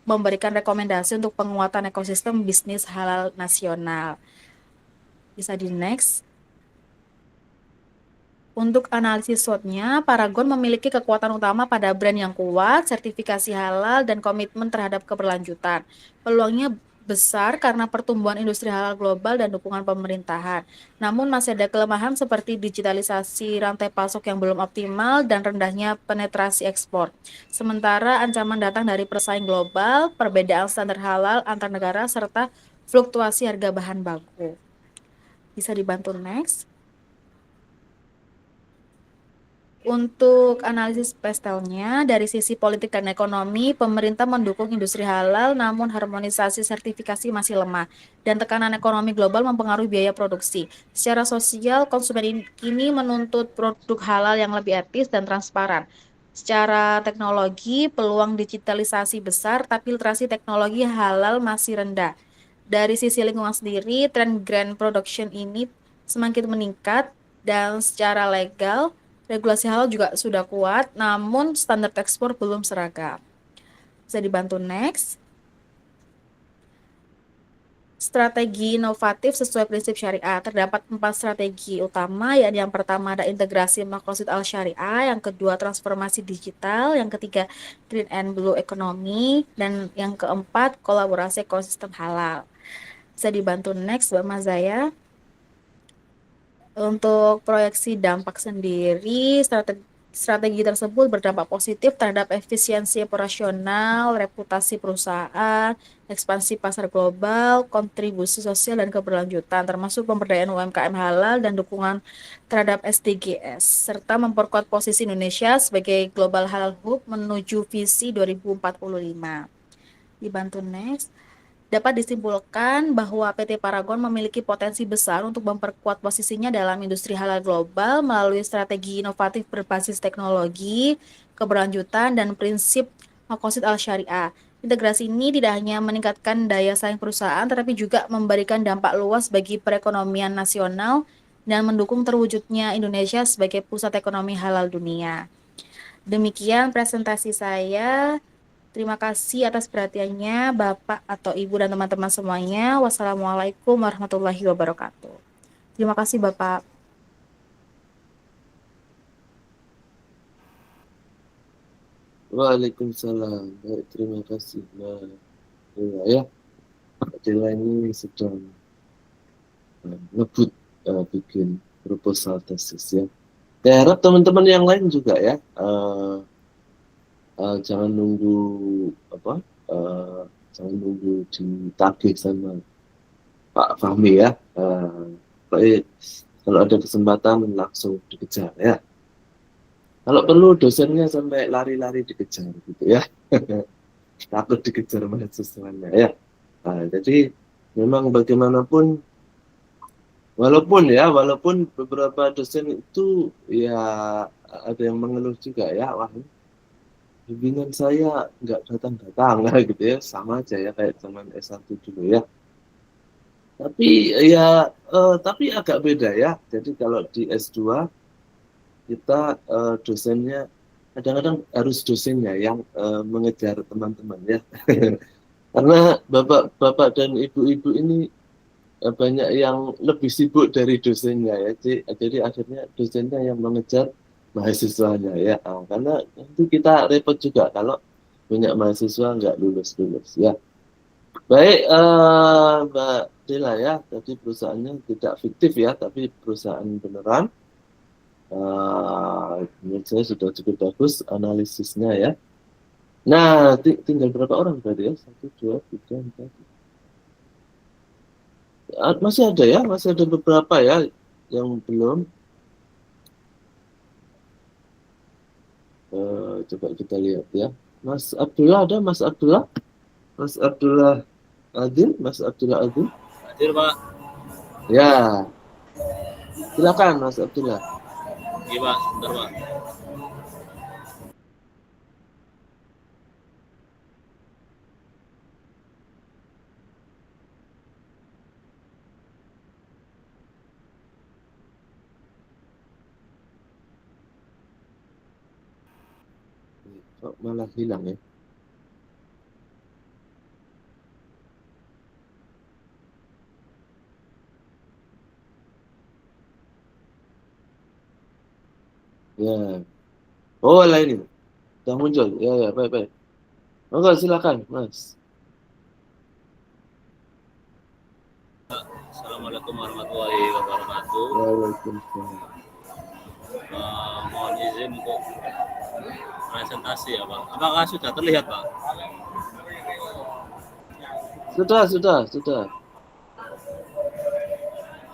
memberikan rekomendasi untuk penguatan ekosistem bisnis halal nasional. Bisa di next. Untuk analisis SWOT-nya, Paragon memiliki kekuatan utama pada brand yang kuat, sertifikasi halal, dan komitmen terhadap keberlanjutan. Peluangnya besar karena pertumbuhan industri halal global dan dukungan pemerintahan. Namun masih ada kelemahan seperti digitalisasi rantai pasok yang belum optimal dan rendahnya penetrasi ekspor. Sementara ancaman datang dari persaing global, perbedaan standar halal antar negara, serta fluktuasi harga bahan baku. Bisa dibantu next. Untuk analisis pastelnya, dari sisi politik dan ekonomi, pemerintah mendukung industri halal, namun harmonisasi sertifikasi masih lemah, dan tekanan ekonomi global mempengaruhi biaya produksi. Secara sosial, konsumen kini menuntut produk halal yang lebih etis dan transparan. Secara teknologi, peluang digitalisasi besar, tapi literasi teknologi halal masih rendah. Dari sisi lingkungan sendiri, tren green production ini semakin meningkat, dan secara legal, regulasi halal juga sudah kuat, namun standar ekspor belum seragam. Bisa dibantu next. Strategi inovatif sesuai prinsip syariah. Terdapat 4 strategi utama, yakni yang pertama ada integrasi maqasid al-syariah, yang kedua transformasi digital, yang ketiga green and blue economy, dan yang keempat kolaborasi ekosistem halal. Bisa dibantu next, Mbak Mazaya. Untuk proyeksi dampak sendiri, strategi tersebut berdampak positif terhadap efisiensi operasional, reputasi perusahaan, ekspansi pasar global, kontribusi sosial dan keberlanjutan, termasuk pemberdayaan UMKM halal dan dukungan terhadap SDGs, serta memperkuat posisi Indonesia sebagai Global Halal Hub menuju visi 2045. Dibantu next. Dapat disimpulkan bahwa PT Paragon memiliki potensi besar untuk memperkuat posisinya dalam industri halal global melalui strategi inovatif berbasis teknologi, keberlanjutan, dan prinsip maqasid al-syariah. Integrasi ini tidak hanya meningkatkan daya saing perusahaan, tetapi juga memberikan dampak luas bagi perekonomian nasional dan mendukung terwujudnya Indonesia sebagai pusat ekonomi halal dunia. Demikian presentasi saya. Terima kasih atas perhatiannya Bapak atau Ibu dan teman-teman semuanya. Wassalamualaikum warahmatullahi wabarakatuh. Terima kasih Bapak. Waalaikumsalam. Baik, terima kasih Mbak Dela ya. Mbak Dela ini sedang ngebut bikin proposal tesis ya. Saya harap teman-teman yang lain juga ya. Jangan nunggu jangan nunggu ditagih sama Pak Fahmi ya. Baik, kalau ada kesempatan langsung dikejar ya. Kalau perlu dosennya sampai lari-lari dikejar gitu ya. Takut dikejar mahasiswanya ya. Nah, jadi memang bagaimanapun walaupun beberapa dosen itu ya ada yang mengeluh juga ya, wah bimbingan saya nggak datang-datang gitu ya, sama aja ya kayak zaman S1 dulu ya. Tapi agak beda ya. Jadi kalau di S2 kita dosennya kadang-kadang harus dosennya yang mengejar teman-teman ya. Karena bapak-bapak dan ibu-ibu ini banyak yang lebih sibuk dari dosennya ya. Jadi akhirnya dosennya yang mengejar mahasiswanya ya. Karena nanti kita repot juga kalau banyak mahasiswa nggak lulus ya. Baik, Mbak Dela ya, tadi perusahaannya tidak fiktif ya, tapi perusahaan beneran. Menurut saya sudah cukup bagus analisisnya ya. Nah, tinggal berapa orang tadi ya? 1, 2, 3, 4. Masih ada ya, masih ada beberapa ya yang belum. Coba kita lihat ya. Mas Abdullah ada, Mas Abdullah? Mas Abdullah Adil, Mas Abdullah Adil? Hadir, Pak. Ya, silakan Mas Abdullah. Iya, Pak. Bentar, Pak. Kok malah hilang ya? Ya. Oh, lah ini. Sudah muncul. Ya, baik. Monggo silakan, Mas. Assalamualaikum warahmatullahi wabarakatuh. Waalaikumsalam. Mohon izin untuk presentasi ya Pak. Apakah sudah terlihat Pak? Sudah.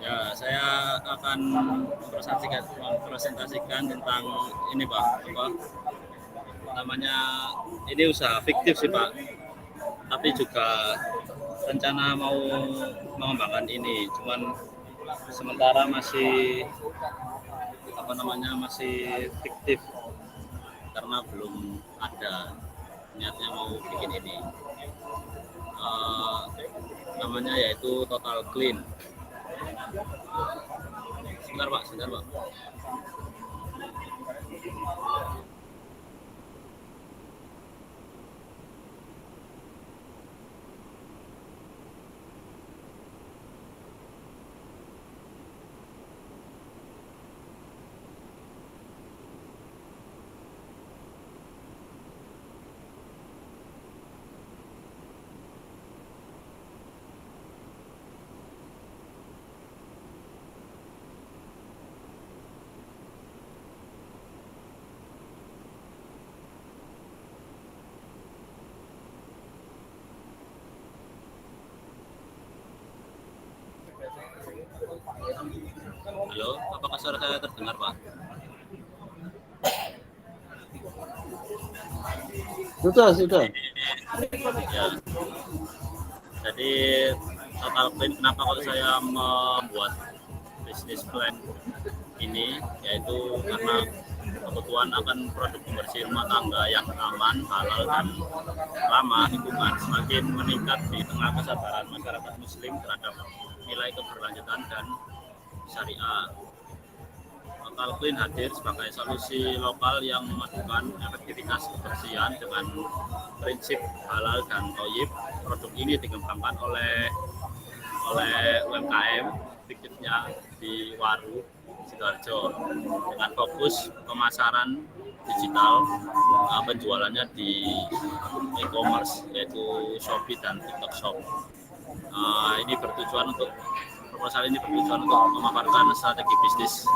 Ya, saya akan mempresentasikan tentang ini Pak. Apa namanya? Ini usaha fiktif sih Pak. Tapi juga rencana mau mengembangkan ini. Cuman sementara masih masih fiktif karena belum ada niatnya mau bikin ini. Namanya yaitu Total Clean. Sebentar Pak. Halo, apakah suara saya terdengar Pak? Sudah. Ya. Jadi Total Clean, kenapa kalau saya membuat bisnis plan ini, yaitu karena kebutuhan akan produk pembersih rumah tangga yang aman, halal, dan ramah lingkungan semakin meningkat di tengah kesadaran masyarakat Muslim terhadap nilai keberlanjutan dan syariah. Total Clean hadir sebagai solusi lokal yang memadukan efektivitas kebersihan dengan prinsip halal dan thayyib. Produk ini dikembangkan oleh UMKM fiktifnya di Waru, Sidoarjo, dengan fokus pemasaran digital, penjualannya di e-commerce yaitu Shopee dan TikTok Shop. Proposal ini bertujuan untuk memaparkan strategi bisnis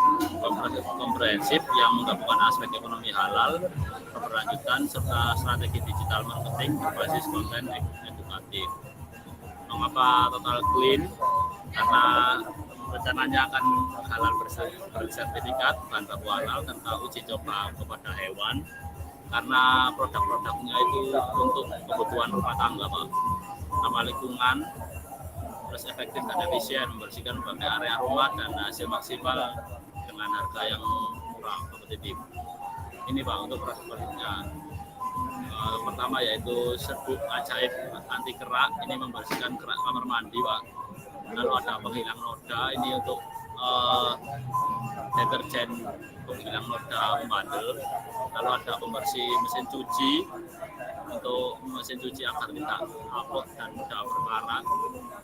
komprehensif yang menggabungkan aspek ekonomi halal, keberlanjutan, serta strategi digital marketing berbasis konten edukatif. Mengapa Total Clean? Karena rencananya akan halal bersertifikat, bahan baku halal, serta uji coba kepada hewan. Karena produk-produknya itu untuk kebutuhan rumah tangga, Pak. Ramah lingkungan, terus efektif dan efisien, membersihkan berbagai area rumah dan hasil maksimal dengan harga yang murah, kompetitif. Ini Pak untuk produk-produknya. Pertama yaitu serbuk ajaib anti kerak, ini membersihkan kerak kamar mandi Pak. Lalu ada penghilang noda, ini untuk deterjen penghilang noda membandel. Lalu ada pembersih mesin cuci untuk mesin cuci agar tidak apot dan mudah berkarat.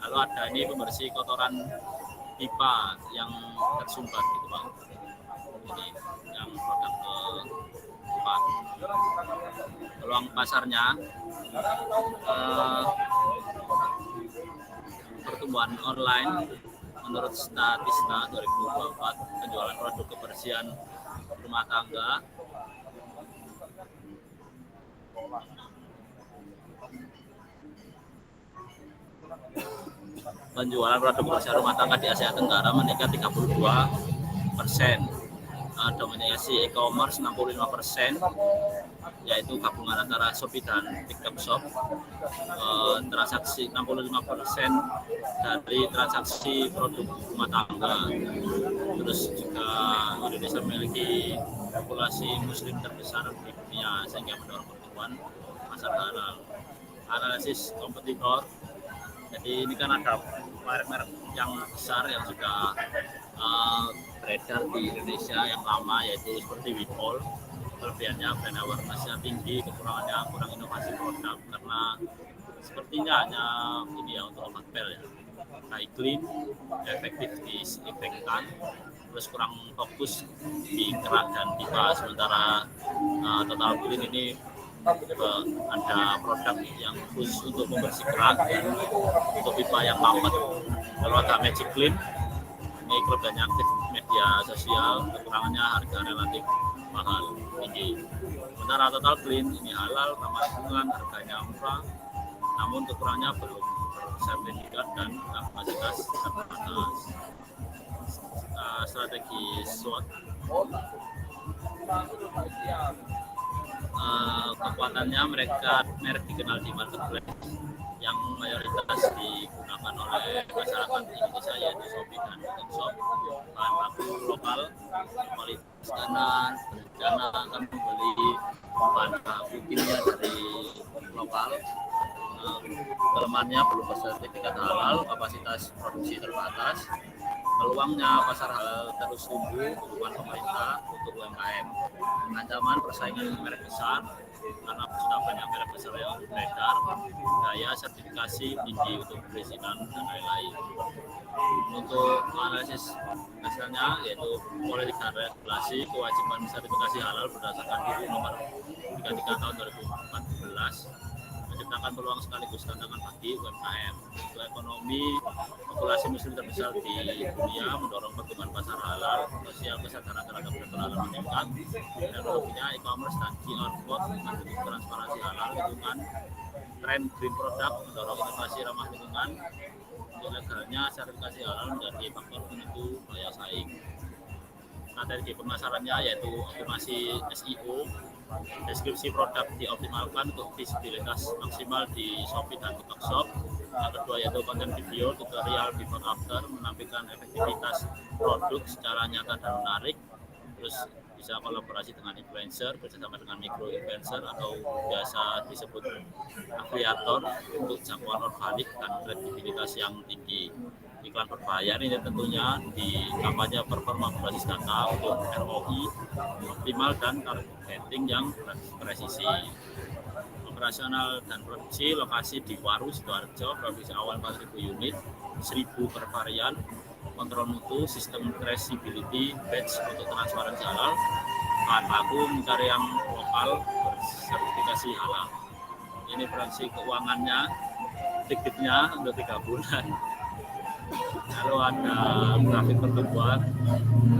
Lalu ada ini pembersih kotoran pipa yang tersumbat gitu Pak. Ini yang produk keempat. Peluang pasarnya pertumbuhan online menurut Statista 2024, penjualan produk kebersihan rumah tangga di Asia Tenggara meningkat 32%. Dominasi e-commerce 65%, yaitu gabungan antara Shopee dan TikTok Shop. Transaksi 65% dari transaksi produk rumah tangga. Terus juga Indonesia memiliki populasi muslim terbesar di dunia sehingga mendorong pertumbuhan pasar halal. Analisis kompetitor. Jadi ini kan ada merek-merek yang besar yang sudah beredar di Indonesia yang lama, yaitu seperti Wipol. Kelebihannya brand awareness-nya tinggi, kekurangannya kurang inovasi produk karena sepertinya hanya ini ya untuk obat pel ya. High clean, efektif disinfektan, terus kurang fokus di kerak dan pipa. Sementara Total Clean ini ada produk yang khusus untuk membersih kerak dan untuk pipa yang mampet. Kalau ada Magic Clean, ini klub dan aktif media sosial, kekurangannya harga relatif mahal tinggi. Sementara Total Clean ini halal, ramah lingkungan, harganya murah, namun kekurangannya belum bersertifikat dan kapasitas terbatas. Strategi SWOT, kekuatannya merek dikenal di marketplace yang mayoritas digunakan oleh masyarakat di Indonesia, yaitu Shopee dan Shop. Bahan baku lokal, kualitas kanan, berencana akan membeli bahan baku kimia dari lokal. Kelemahannya belum bersertifikat halal, kapasitas produksi terbatas. Peluangnya pasar halal terus tumbuh, dukungan pemerintah untuk UMKM. Ancaman persaingan merek besar karena sudah banyak merek besar yang beredar, daya sertifikasi tinggi untuk perizinan dan lain-lain. Untuk analisis hasilnya yaitu politik dan regulasi, kewajiban sertifikasi halal berdasarkan Perpu Nomor 33 Tahun 2014 menciptakan peluang sekaligus tantangan bagi UMKM. Untuk ekonomi, populasi muslim terbesar di dunia mendorong pertumbuhan pasar halal, sosial kesadaran terhadap berhalal meningkat, teknologinya e-commerce dan QR code mendukung transparansi halal lingkungan, tren green product mendorong inovasi ramah lingkungan. Untuk legalnya, sertifikasi halal menjadi faktor penentu daya saing. Strategi pemasarannya yaitu optimasi SEO, deskripsi produk dioptimalkan untuk visibilitas maksimal di Shopee dan TikTok Shop. Yang kedua yaitu konten video, tutorial before after, menampilkan efektivitas produk secara nyata dan menarik. Terus bisa kolaborasi dengan influencer, bersama dengan micro influencer atau biasa disebut afiliator untuk jangkauan organik dan kredibilitas yang tinggi. Iklan berbayar ini tentunya di kampanye performa berbasis data untuk ROI optimal dan targeting yang presisi. Operasional dan produksi lokasi di Waru, Sidoarjo, produksi awal 4.000 unit, 1.000 per varian, kontrol mutu, sistem traceability, batch untuk transparansi halal, bahan baku mencari yang lokal bersertifikasi halal. Ini proyeksi keuangannya, tiketnya untuk 3 bulan. Lalu ada grafik pertumbuhan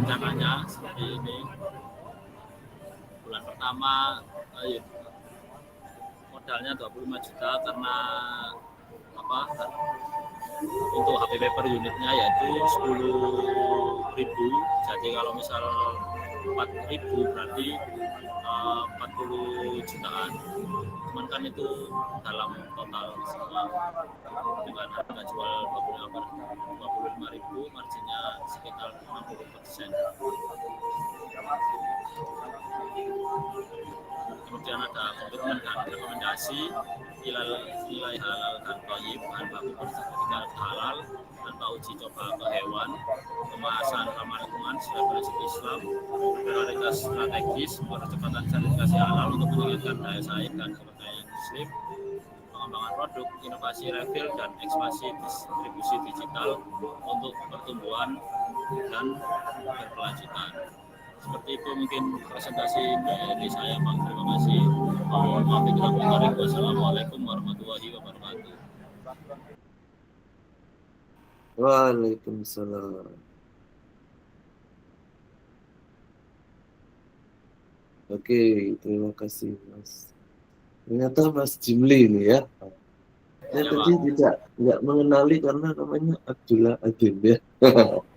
rencananya seperti ini. Bulan pertama modalnya 25 juta karena untuk HPP per unitnya yaitu 10.000. Jadi kalau misal 4.000 berarti 40 jutaan. Cuman kan itu dalam total semua dengan harga jual 25.000, marginnya sekitar 60%. Kemudian ada komitmen dan rekomendasi nilai halal dan thayyib, bahan baku bersertifikat halal tanpa uji coba ke hewan, kemasan ramah lingkungan sesuai prinsip Islam, prioritas strategis, percepatan sertifikasi halal untuk meningkatkan daya saing dan kepercayaan muslim, pengembangan produk, inovasi refill dan ekspansi distribusi digital untuk pertumbuhan dan berkelanjutan. Seperti itu mungkin presentasi dari saya, Pak. Terima kasih. Wassalamualaikum warahmatullahi wabarakatuh. Waalaikumsalam. Oke, terima kasih Mas. Ternyata Mas Jimli ini ya. Saya tadi tidak mengenali karena namanya Abdullah Adin ya.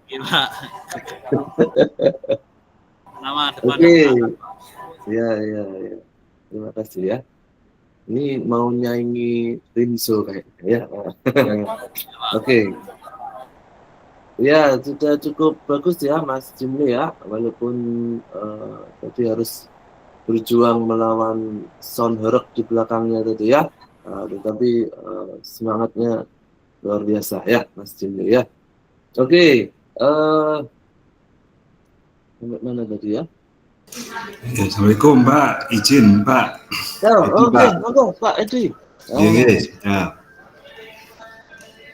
Gila. Nama depan. Oke. Ya. Terima kasih ya. Ini mau nyanyi Rinso kayaknya ya. Oke. Ya, sudah cukup bagus ya Mas Jimli ya. Walaupun tadi harus berjuang melawan sound horeg di belakangnya tadi ya. Tetapi semangatnya luar biasa ya Mas Jimli ya. Oke. Sampai mana tadi ya? Assalamualaikum Pak, izin Pak. Oke, monggo Pak Edi. Yes, ya.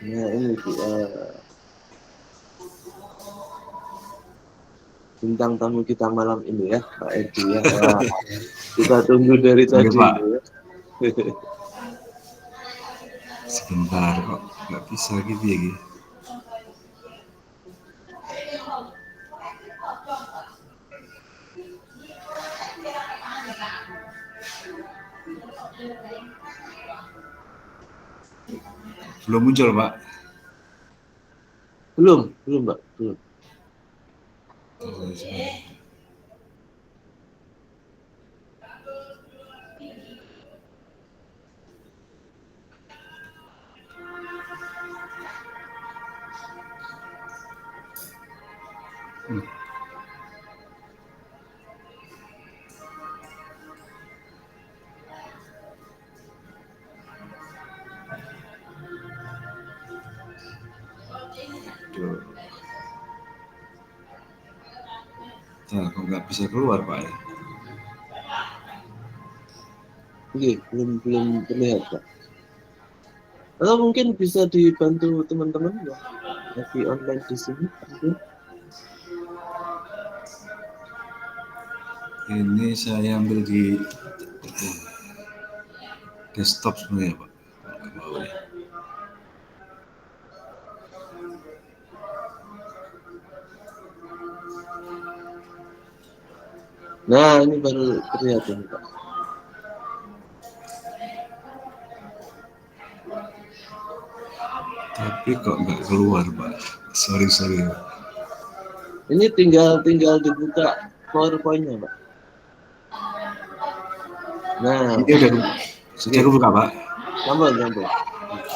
Nah ini bintang tamu kita malam ini ya, Pak Edi ya. Wah, kita tunggu dari Oke, tadi Pak. ini ya. Sebentar kok nggak bisa gitu ya, Gi. Belum muncul, Pak. Belum, Pak. Belum. Oh, sebentar. Aduh. Nah, kok nggak bisa keluar, Pak ya? Oke, belum terlihat, Pak. Atau mungkin bisa dibantu teman-teman ya, lagi online di sini. Mungkin. Ini saya ambil di desktop sebenarnya, Pak. Nggak mau ya. Nah, ini baru terlihat ini, Pak. Tapi kok nggak keluar, Pak. Sorry. Pak. Ini tinggal dibuka PowerPoint-nya, Pak. Nah, Ini sudah kebuka, Pak. sambung.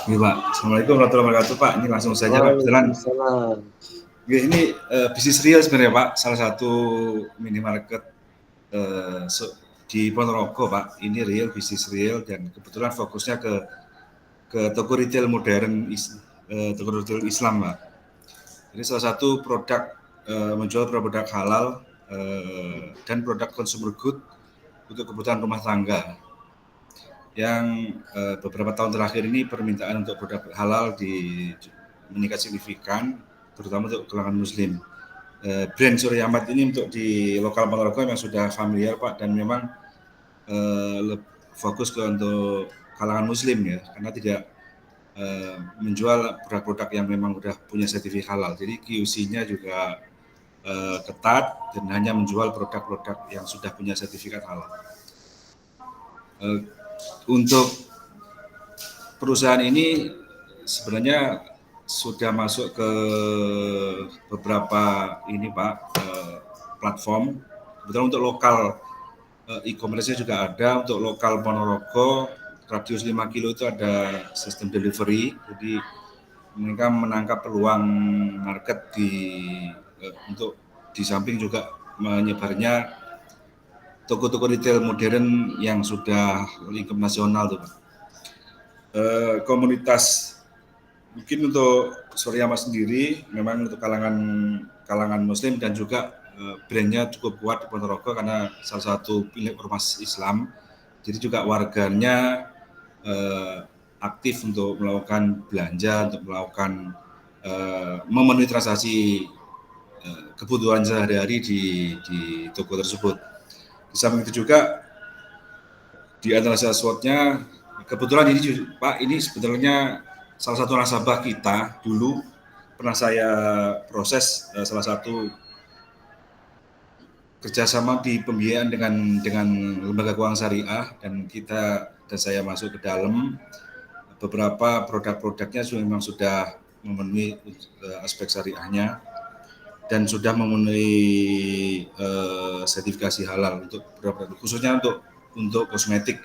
Ini, Pak. Assalamualaikum warahmatullahi wabarakatuh, Pak. Ini langsung saja, Pak. Jalan. Waalaikumsalam. Ini bisnis real sebenarnya, Pak. Salah satu minimarket di Ponorogo, Pak. Ini real, bisnis real, dan kebetulan fokusnya ke toko retail modern, toko retail Islam, Pak. Ini salah satu produk menjual produk halal dan produk consumer good untuk kebutuhan rumah tangga. Yang beberapa tahun terakhir ini permintaan untuk produk halal meningkat signifikan, terutama untuk kalangan Muslim. Brand Surya Ahmad ini untuk di lokal Ponorogo memang sudah familiar, Pak, dan memang fokus untuk kalangan Muslim ya, karena tidak menjual produk-produk yang memang sudah punya sertifikat halal. Jadi QC-nya juga ketat dan hanya menjual produk-produk yang sudah punya sertifikat halal. Untuk perusahaan ini sebenarnya sudah masuk ke beberapa ini, Pak, platform. Kebetulan untuk lokal e-commerce-nya juga ada. Untuk lokal Ponorogo radius 5 kilo itu ada sistem delivery. Jadi mereka menangkap peluang market untuk di samping juga menyebarnya toko-toko retail modern yang sudah lingkup nasional tuh, Pak. Komunitas mungkin untuk Surya Ahmad sendiri memang untuk kalangan Muslim dan juga brandnya cukup kuat di Ponorogo karena salah satu milik ormas Islam. Jadi juga warganya aktif untuk melakukan belanja, untuk melakukan memenuhi transaksi kebutuhan sehari-hari di toko tersebut. Di samping itu juga di analisa SWOT-nya, kebetulan ini Pak, ini sebetulnya salah satu nasabah kita dulu pernah saya proses salah satu kerjasama di pembiayaan dengan lembaga keuangan syariah, dan saya masuk ke dalam beberapa produk-produknya memang sudah memenuhi aspek syariahnya dan sudah memenuhi sertifikasi halal untuk produk, khususnya untuk kosmetik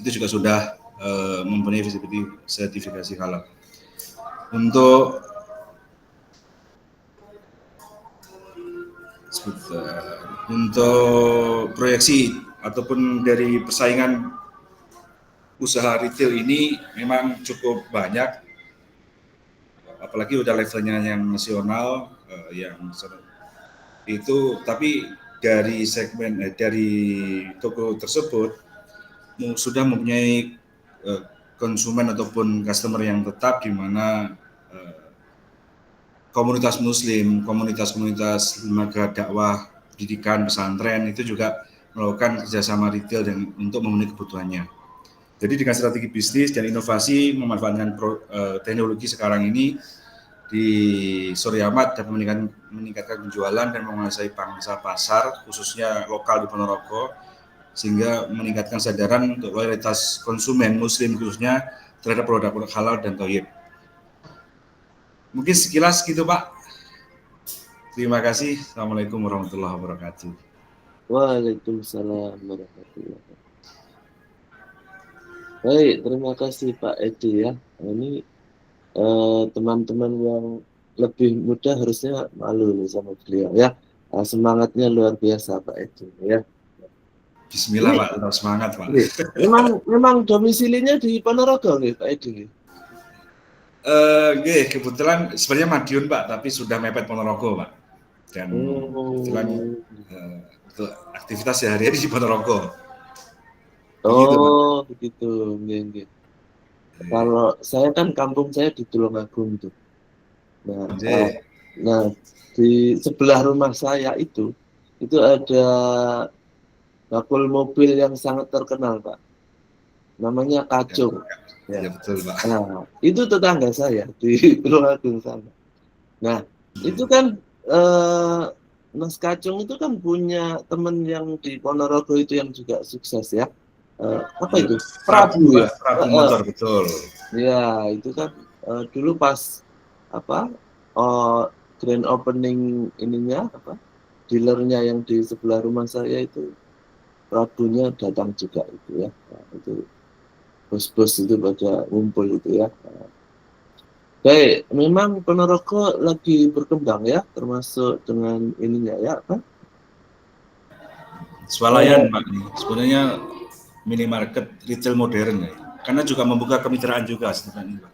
itu juga sudah mempunyai sertifikasi halal. Untuk proyeksi ataupun dari persaingan usaha retail ini memang cukup banyak, apalagi udah levelnya yang nasional yang itu, tapi dari segmen dari toko tersebut sudah mempunyai konsumen ataupun customer yang tetap, di mana komunitas muslim, komunitas-komunitas lembaga dakwah, pendidikan, pesantren itu juga melakukan kerjasama retail dan untuk memenuhi kebutuhannya. Jadi dengan strategi bisnis dan inovasi memanfaatkan teknologi sekarang ini di Surya Ahmad dan meningkatkan penjualan dan menguasai pangsa pasar khususnya lokal di Ponorogo sehingga meningkatkan kesadaran untuk loyalitas konsumen muslim khususnya terhadap produk-produk halal dan thayyib. Mungkin sekilas gitu Pak. Terima kasih. Assalamualaikum warahmatullahi wabarakatuh. Waalaikumsalam warahmatullahi wabarakatuh. Baik, terima kasih Pak Edi ya. Ini teman-teman yang lebih muda harusnya malu nih sama beliau ya. Semangatnya luar biasa Pak Edi ya. Bismillah Ini, Pak, tetap semangat Pak. Memang domisilinya di Ponorogo nih Pak Edi. Kebetulan sebenarnya Madiun Pak, tapi sudah mepet Ponorogo Pak. Dan kebetulan untuk aktivitas sehari-hari di Ponorogo. Begitu. Nggih. Kalau saya kan kampung saya di Tulungagung tuh. Nah, di sebelah rumah saya itu ada bakul mobil yang sangat terkenal Pak. Namanya Kacung. Ya betul Pak. Nah, itu tetangga saya di Tulungagung sana. Nah, itu kan Mas Kacung itu kan punya teman yang di Ponorogo itu yang juga sukses ya. Apa itu? Prabu ya. Prabu motor betul. Ya, itu kan dulu pas grand opening ininya dealernya yang di sebelah rumah saya itu Prabunya datang juga itu ya. Nah, itu bos-bos itu pada ngumpul itu ya. Baik, memang Ponorogo lagi berkembang ya, termasuk dengan ininya ya, Pak? Swalayan Pak, sebenarnya minimarket retail modern ya, karena juga membuka kemitraan juga sebenarnya Pak.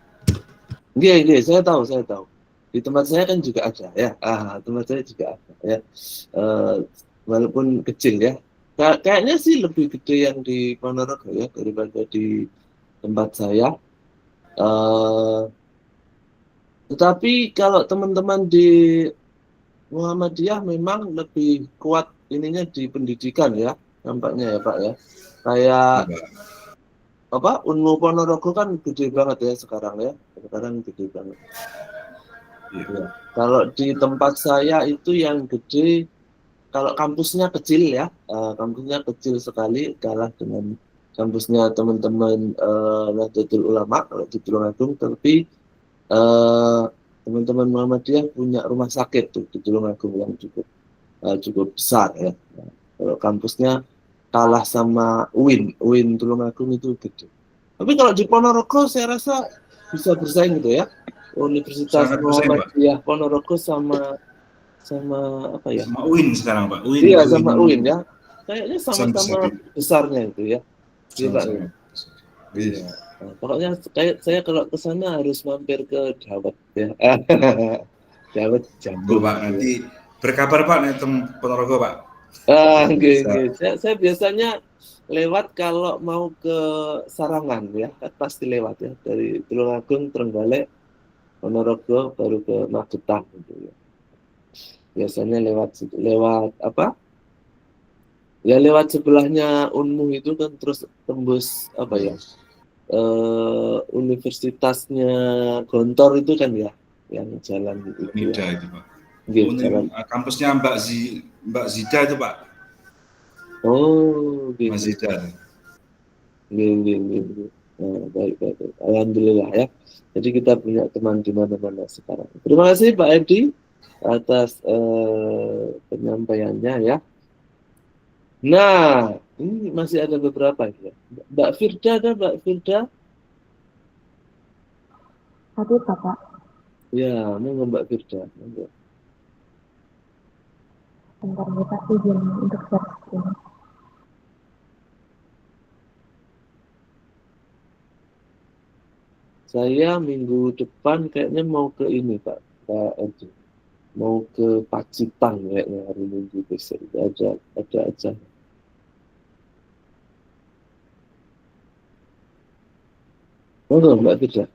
Iya, saya tahu. Di tempat saya kan juga ada ya, tempat saya juga ada ya, walaupun kecil ya. Kayaknya sih lebih gede yang di Ponorogo ya daripada di tempat saya. Tetapi kalau teman-teman di Muhammadiyah memang lebih kuat ininya di pendidikan ya, nampaknya ya Pak ya. Kayak Unmu Ponorogo kan gede banget ya sekarang ya. Sekarang gede banget. Ya. Kalau di tempat saya itu yang gede, kalau kampusnya kecil ya, kampusnya kecil sekali, kalah dengan kampusnya teman-teman Nahdlatul Ulama kalau di Tulungagung, tapi teman-teman Muhammadiyah punya rumah sakit tuh di Tulungagung yang cukup besar ya. Kalau kampusnya kalah sama UIN Tulungagung itu gede. Tapi kalau di Ponorogo saya rasa bisa bersaing gitu ya. Universitas Muhammadiyah Ponorogo sama apa ya? Sama UIN sekarang Pak. Iya, sama UIN ya. Kayaknya sama-sama besarnya itu ya. Iya Pak. Iya. Nah, pokoknya saya kalau ke sana harus mampir ke Dawet ya. Dawet Jambu. Pak, nanti berkabar Pak nih Ponorogo Pak. Okay. Saya biasanya lewat kalau mau ke Sarangan ya, kan pasti lewat ya dari Tulungagung, Trenggalek, Ponorogo baru ke Magetan gitu ya. Biasanya lewat apa? Ya lewat sebelahnya Unmu itu kan terus tembus apa ya? Universitasnya Gontor itu kan ya, yang jalan itu. Nida itu Pak. Kampusnya Mbak Zida itu Pak. Gitu. Mas Zida. Nah, baik. Alhamdulillah ya. Jadi kita punya teman di mana-mana sekarang. Terima kasih Pak Edi atas penyampaiannya ya. Nah, ini masih ada beberapa ya. Mbak Firda ada Mbak Firda? Ada Bapak. Ya, mau Mbak Firda. Bentar kita izin untuk share screen. Saya minggu depan kayaknya mau ke ini Pak Edi. Mau ke Pacitan kayaknya hari Minggu besok. Ada aja. Mbak Firda.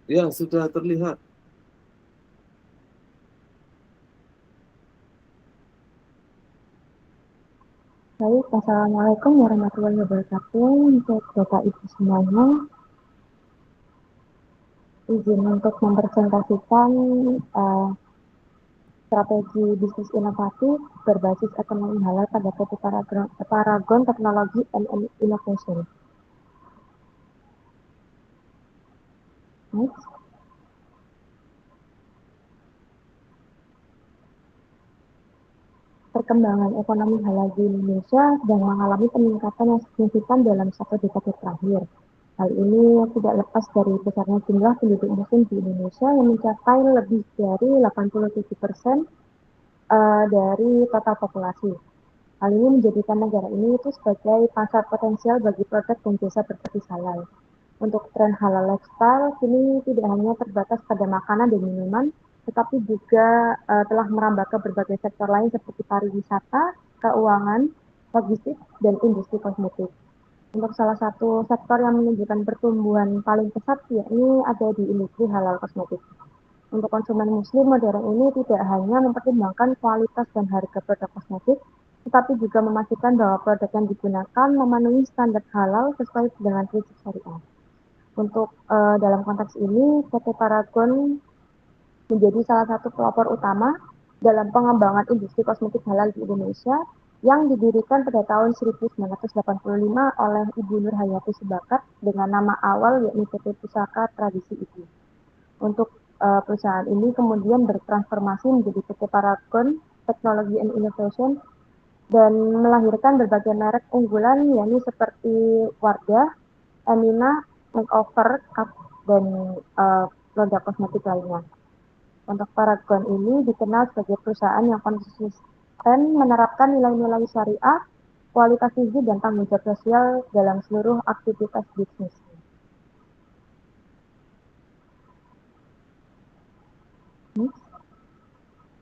Ya, sudah terlihat. Baik, Assalamualaikum warahmatullahi wabarakatuh. Untuk Bapak Ibu semuanya, izin untuk mempresentasikan strategi bisnis inovatif berbasis ekonomi halal pada PT Paragon Technology and Innovation. Next. Perkembangan ekonomi halal di Indonesia sedang mengalami peningkatan yang signifikan dalam 1 dekade terakhir. Hal ini tidak lepas dari besarnya jumlah penduduk muslim di Indonesia yang mencapai lebih dari 87% dari total populasi. Hal ini menjadikan negara ini itu sebagai pasar potensial bagi produk dan jasa berbasis halal. Untuk tren halal lifestyle kini tidak hanya terbatas pada makanan dan minuman, tetapi juga telah merambah ke berbagai sektor lain seperti pariwisata, keuangan, logistik, dan industri kosmetik. Untuk salah satu sektor yang menunjukkan pertumbuhan paling pesat yakni ada di industri halal kosmetik. Untuk konsumen muslim modern ini tidak hanya mempertimbangkan kualitas dan harga produk kosmetik, tetapi juga memastikan bahwa produk yang digunakan memenuhi standar halal sesuai dengan prinsip syariah. Untuk dalam konteks ini, PT Paragon menjadi salah satu pelopor utama dalam pengembangan industri kosmetik halal di Indonesia yang didirikan pada tahun 1985 oleh Ibu Nur Hayati Subakat dengan nama awal yakni PT Pusaka Tradisi Ibu. Untuk perusahaan ini kemudian bertransformasi menjadi PT Paragon Technology and Innovation dan melahirkan berbagai merek unggulan yakni seperti Wardah, Emina, Makeover, Cup, dan produk kosmetik lainnya. Untuk Paragon ini dikenal sebagai perusahaan yang konsisten menerapkan nilai-nilai syariah, kualitas tinggi, dan tanggung jawab sosial dalam seluruh aktivitas bisnis.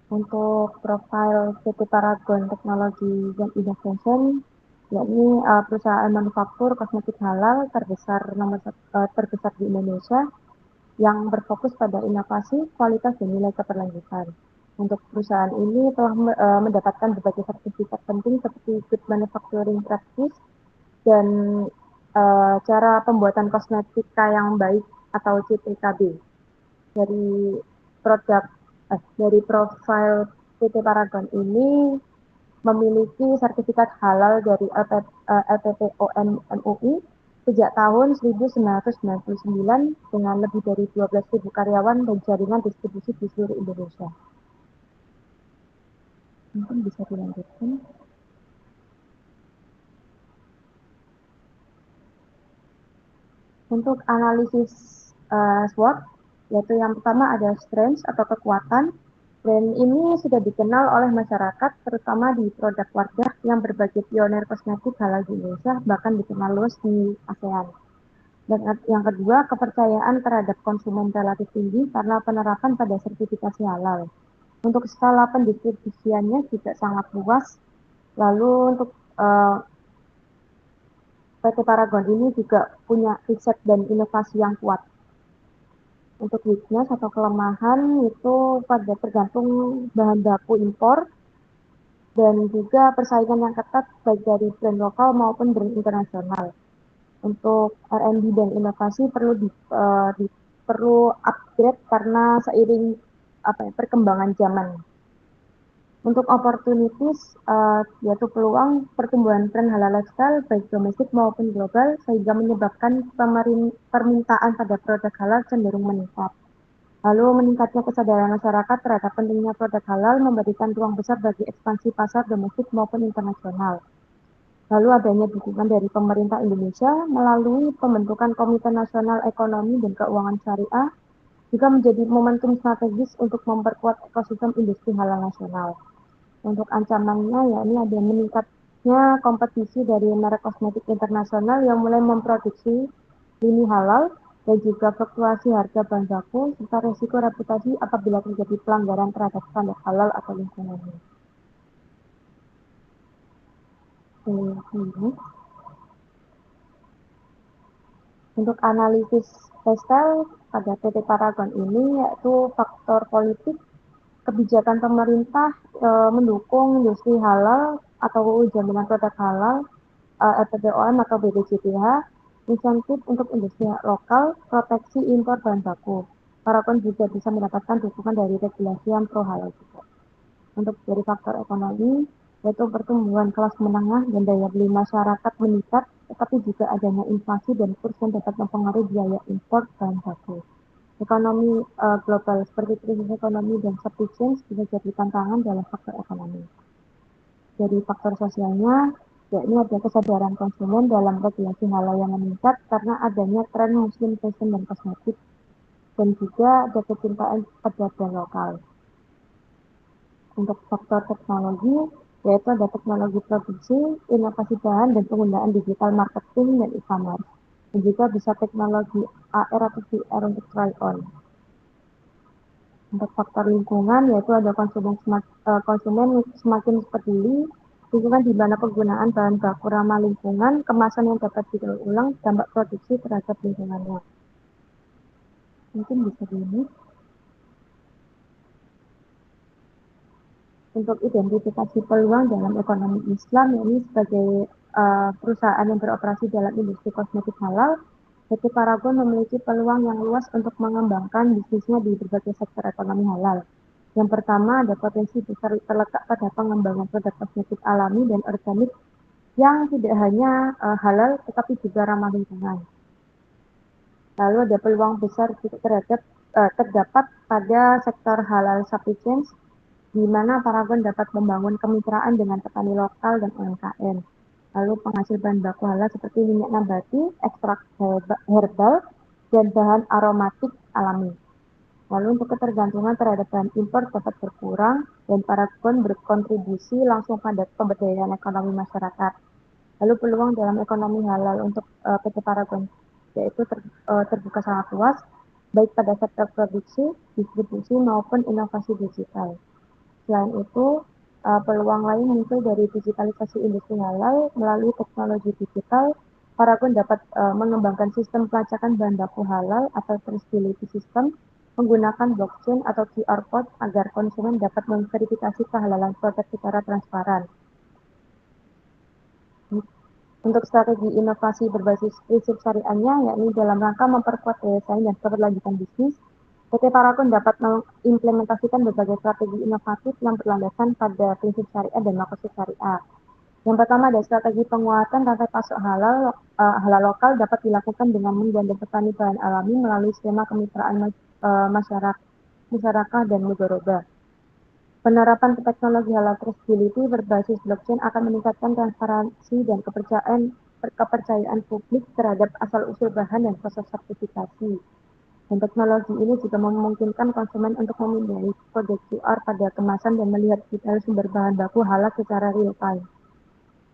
Untuk profil PT Paragon Technology dan Innovation, yakni perusahaan manufaktur kosmetik halal terbesar di Indonesia yang berfokus pada inovasi, kualitas, dan nilai keberlanjutan. Untuk perusahaan ini telah mendapatkan berbagai sertifikat penting seperti Good Manufacturing Practice dan cara pembuatan kosmetika yang baik atau CPKB. Dari profil PT Paragon ini memiliki sertifikat halal dari LPPOM MUI sejak tahun 1999 dengan lebih dari 12.000 karyawan dan jaringan distribusi di seluruh Indonesia. Mungkin bisa dilanjutkan. Untuk analisis SWOT, yaitu yang pertama ada strengths atau kekuatan. Brand ini sudah dikenal oleh masyarakat, terutama di produk Wardah yang berbagai pionir kosmetik halal di Indonesia, bahkan dikenal luas di ASEAN. Dan yang kedua, kepercayaan terhadap konsumen relatif tinggi karena penerapan pada sertifikasi halal. Untuk skala pendistribusiannya juga sangat luas. Lalu untuk PT Paragon ini juga punya riset dan inovasi yang kuat. Untuk weakness atau kelemahan itu pada tergantung bahan baku impor dan juga persaingan yang ketat baik dari brand lokal maupun brand internasional. Untuk R&D dan inovasi perlu upgrade karena seiring perkembangan zaman. Untuk opportunities yaitu peluang pertumbuhan tren halal lifestyle baik domestik maupun global sehingga menyebabkan permintaan pada produk halal cenderung meningkat. Lalu meningkatnya kesadaran masyarakat terhadap pentingnya produk halal memberikan ruang besar bagi ekspansi pasar domestik maupun internasional. Lalu adanya dukungan dari pemerintah Indonesia melalui pembentukan Komite Nasional Ekonomi dan Keuangan Syariah juga menjadi momentum strategis untuk memperkuat ekosistem industri halal nasional. Untuk ancamannya, yakni ada meningkatnya kompetisi dari merek kosmetik internasional yang mulai memproduksi lini halal dan juga fluktuasi harga bahan baku serta risiko reputasi apabila terjadi pelanggaran terhadap standar halal atau lingkungan. Untuk analisis PESTEL pada PT Paragon ini yaitu faktor politik, kebijakan pemerintah mendukung industri halal atau jaminan produk halal, RPPOM atau BPJPH, insentif untuk industri lokal, proteksi impor bahan baku. Paragon juga bisa mendapatkan dukungan dari regulasi yang pro halal juga. Untuk dari faktor ekonomi, yaitu pertumbuhan kelas menengah dan daya beli masyarakat meningkat, tetapi juga adanya inflasi dan kurs yang dapat mempengaruhi biaya impor bahan baku. Ekonomi global seperti krisis ekonomi dan supply chain bisa jadi tantangan dalam faktor ekonomi. Dari faktor sosialnya, yakni ada kesadaran konsumen dalam regulasi halal yang meningkat karena adanya tren muslim fashion dan kosmetik, dan juga ada kecintaan pada brand lokal. Untuk faktor teknologi, yaitu ada teknologi produksi, inovasi bahan, dan penggunaan digital marketing dan e-commerce. Dan juga bisa teknologi AR atau VR untuk try-on. Untuk faktor lingkungan, yaitu ada konsumen semakin peduli lingkungan di mana penggunaan bahan baku ramah lingkungan, kemasan yang dapat didaur ulang, dampak produksi terhadap lingkungannya. Mungkin bisa ini. Untuk identifikasi peluang dalam ekonomi Islam, ini sebagai perusahaan yang beroperasi dalam industri kosmetik halal, PT Paragon memiliki peluang yang luas untuk mengembangkan bisnisnya di berbagai sektor ekonomi halal. Yang pertama, ada potensi besar terletak pada pengembangan produk kosmetik alami dan organik yang tidak hanya halal, tetapi juga ramah lingkungan. Lalu ada peluang besar terdapat pada sektor halal supply chain, di mana Paragon dapat membangun kemitraan dengan petani lokal dan UMKM. Lalu penghasil bahan baku halal seperti minyak nabati, ekstrak herbal, dan bahan aromatik alami. Lalu untuk ketergantungan terhadap bahan impor dapat berkurang, dan Paragon berkontribusi langsung pada pemberdayaan ekonomi masyarakat. Lalu peluang dalam ekonomi halal untuk PT Paragon yaitu terbuka sangat luas, baik pada sektor produksi, distribusi, maupun inovasi digital. Selain itu, peluang lain muncul dari digitalisasi industri halal melalui teknologi digital. Paragon dapat mengembangkan sistem pelacakan bahan baku halal atau traceability system menggunakan blockchain atau QR code agar konsumen dapat memverifikasi kehalalan produk secara transparan. Untuk strategi inovasi berbasis prinsip syariahnya, yakni dalam rangka memperkuat daya saing dan keberlanjutan bisnis, PT Paragon dapat mengimplementasikan berbagai strategi inovatif yang berlandaskan pada prinsip syariah dan maqasid syariah. Yang pertama ada strategi penguatan rantai pasok halal lokal dapat dilakukan dengan menggandeng petani bahan alami melalui skema kemitraan masyarakat dan mudharabah. Penerapan teknologi halal traceability berbasis blockchain akan meningkatkan transparansi dan kepercayaan publik terhadap asal-usul bahan dan proses sertifikasi. Dan teknologi ini juga memungkinkan konsumen untuk memindai kode QR pada kemasan dan melihat detail sumber bahan baku halal secara real time.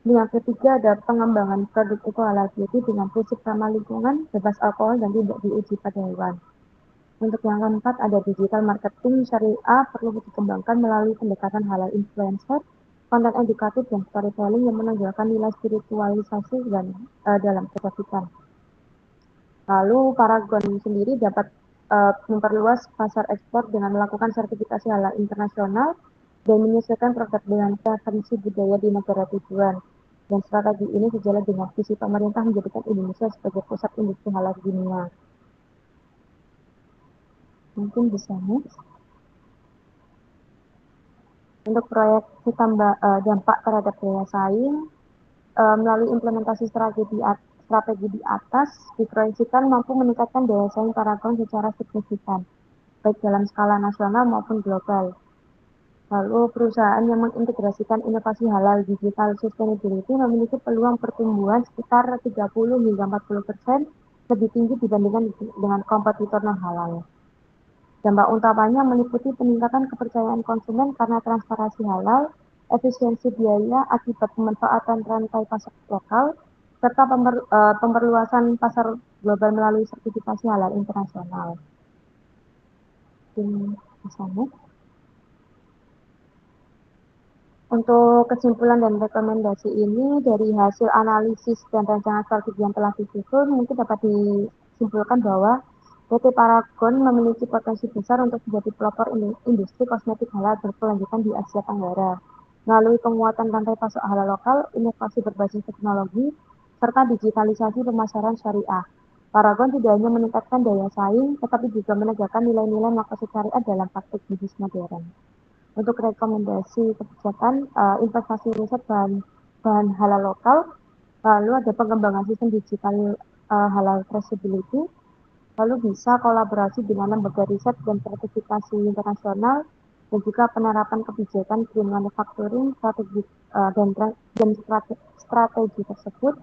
Yang ketiga ada pengembangan produk eco halal beauty dengan prinsip ramah lingkungan, bebas alkohol, dan tidak diuji pada hewan. Untuk yang keempat ada digital marketing syariah perlu dikembangkan melalui pendekatan halal influencer, konten edukatif, dan storytelling yang menonjolkan nilai spiritualisasi dan dalam kebajikan. Lalu Paragon sendiri dapat memperluas pasar ekspor dengan melakukan sertifikasi halal internasional dan menyesuaikan produk dengan preferensi budaya di negara tujuan. Dan strategi ini sejalan dengan visi pemerintah menjadikan Indonesia sebagai pusat industri halal dunia. Mungkin bisa next. Untuk proyek dampak terhadap daya saing, melalui implementasi strategi di atas diproyeksikan mampu meningkatkan daya saing Paragon secara signifikan, baik dalam skala nasional maupun global. Lalu perusahaan yang mengintegrasikan inovasi halal digital sustainability memiliki peluang pertumbuhan sekitar 30 hingga 40% lebih tinggi dibandingkan dengan kompetitor non-halal. Dampak utamanya meliputi peningkatan kepercayaan konsumen karena transparansi halal, efisiensi biaya akibat pemanfaatan rantai pasok lokal, serta pemperluasan pasar global melalui sertifikasi halal internasional. Untuk kesimpulan dan rekomendasi ini dari hasil analisis dan rancangan strategi yang telah disusun, mungkin dapat disimpulkan bahwa PT Paragon memiliki potensi besar untuk menjadi pelopor industri kosmetik halal berkelanjutan di Asia Tenggara. Melalui penguatan rantai pasok halal lokal, inovasi berbasis teknologi, serta digitalisasi pemasaran syariah. Paragon tidak hanya meningkatkan daya saing, tetapi juga menegakkan nilai-nilai makosid syariat dalam praktik bisnis modern. Untuk rekomendasi kebijakan, investasi riset bahan halal lokal, lalu ada pengembangan sistem digital halal traceability, lalu bisa kolaborasi dengan lembaga riset dan sertifikasi internasional, dan juga penerapan kebijakan green manufacturing dan strategi tersebut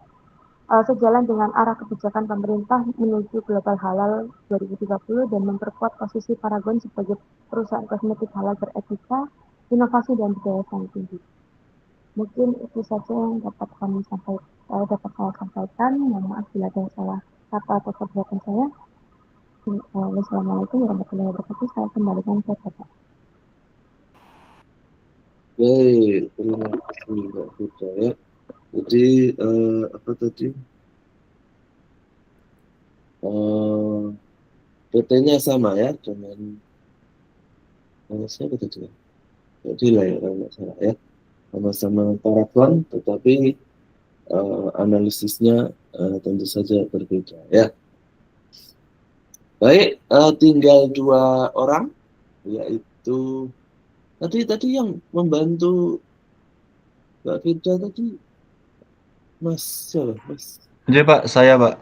sejalan dengan arah kebijakan pemerintah menuju global halal 2030 dan memperkuat posisi Paragon sebagai perusahaan kosmetik halal beretika, inovasi dan budaya saing tinggi. Mungkin itu saja yang dapat saya sampaikan. Mohon maaf bila ada yang salah kata atau perbuatan saya. Wassalamualaikum warahmatullahi wabarakatuh. Saya kembalikan ke Bapak. Baik, terima kasih Mbak Huda ya. Jadi apa tadi? PT-nya sama ya dengan siapa tadi? Jadi lah ya kalau nggak salah ya, sama-sama Paragon, tetapi analisisnya tentu saja berbeda ya. Baik, tinggal 2 orang, yaitu tadi yang membantu Mbak Firda tadi, Mas siapa? Mas. Iya Pak, saya Pak.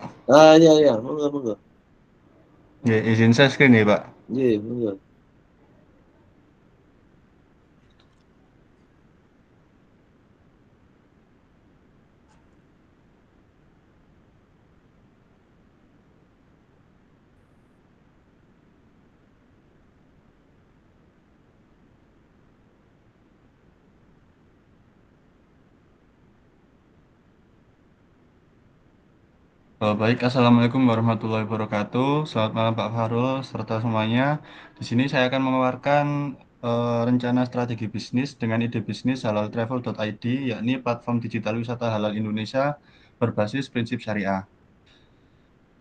Ya, monggo. Ya, izin saya screen ya Pak. Iya, monggo. Baik, Assalamualaikum warahmatullahi wabarakatuh. Selamat malam Pak Fahrul serta semuanya. Di sini saya akan mengeluarkan rencana strategi bisnis dengan ide bisnis halaltravel.id, yakni platform digital wisata halal Indonesia berbasis prinsip syariah.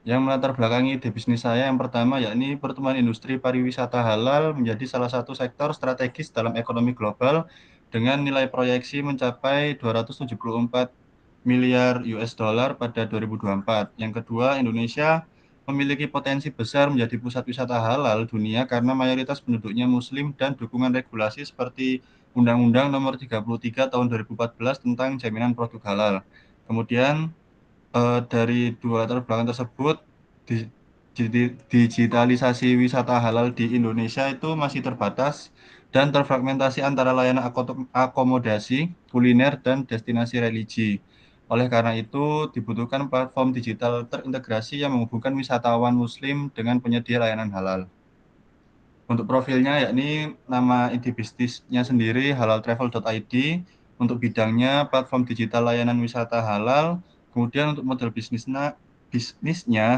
Yang melatar belakangi ide bisnis saya yang pertama yakni pertumbuhan industri pariwisata halal menjadi salah satu sektor strategis dalam ekonomi global dengan nilai proyeksi mencapai 274 miliar US dollar pada 2024. Yang kedua, Indonesia memiliki potensi besar menjadi pusat wisata halal dunia karena mayoritas penduduknya muslim dan dukungan regulasi seperti Undang-Undang Nomor 33 Tahun 2014 tentang jaminan produk halal. Kemudian dari 2 latar belakang tersebut, digitalisasi wisata halal di Indonesia itu masih terbatas dan terfragmentasi antara layanan akomodasi, kuliner, dan destinasi religi. Oleh karena itu, dibutuhkan platform digital terintegrasi yang menghubungkan wisatawan muslim dengan penyedia layanan halal. Untuk profilnya yakni nama ide bisnisnya sendiri halaltravel.id, untuk bidangnya platform digital layanan wisata halal, kemudian untuk model bisnisnya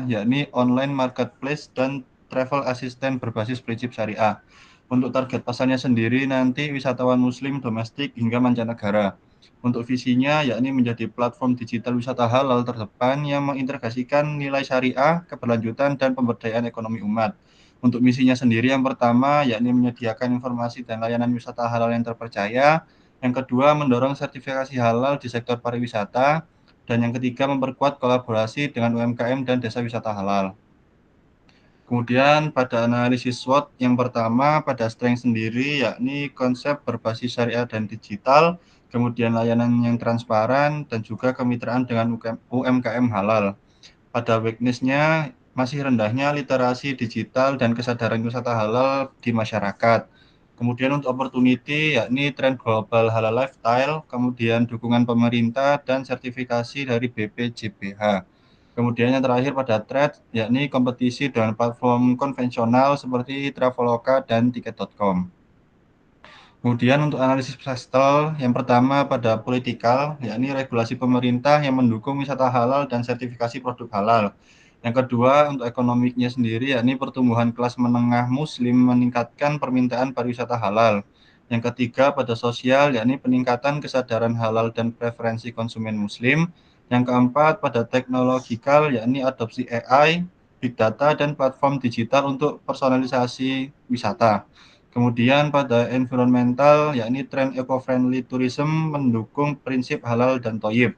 yakni online marketplace dan travel assistant berbasis prinsip syariah. Untuk target pasarnya sendiri nanti wisatawan muslim domestik hingga mancanegara. Untuk visinya yakni menjadi platform digital wisata halal terdepan yang mengintegrasikan nilai syariah, keberlanjutan, dan pemberdayaan ekonomi umat. Untuk misinya sendiri yang pertama yakni menyediakan informasi dan layanan wisata halal yang terpercaya. Yang kedua, mendorong sertifikasi halal di sektor pariwisata. Dan yang ketiga, memperkuat kolaborasi dengan UMKM dan desa wisata halal. Kemudian pada analisis SWOT yang pertama pada strength sendiri yakni konsep berbasis syariah dan digital, kemudian layanan yang transparan, dan juga kemitraan dengan UMKM halal. Pada weakness-nya masih rendahnya literasi digital dan kesadaran wisata halal di masyarakat. Kemudian untuk opportunity yakni tren global halal lifestyle, kemudian dukungan pemerintah dan sertifikasi dari BPJBH. Kemudian yang terakhir pada threat yakni kompetisi dengan platform konvensional seperti Traveloka dan Tiket.com. Kemudian untuk analisis pastel yang pertama pada politikal yakni regulasi pemerintah yang mendukung wisata halal dan sertifikasi produk halal. Yang kedua untuk ekonomiknya sendiri yakni pertumbuhan kelas menengah muslim meningkatkan permintaan pariwisata halal. Yang ketiga pada sosial, yakni peningkatan kesadaran halal dan preferensi konsumen muslim. Yang keempat pada teknologikal, yakni adopsi AI, big data, dan platform digital untuk personalisasi wisata. Kemudian pada environmental, yakni tren eco-friendly tourism mendukung prinsip halal dan thayyib.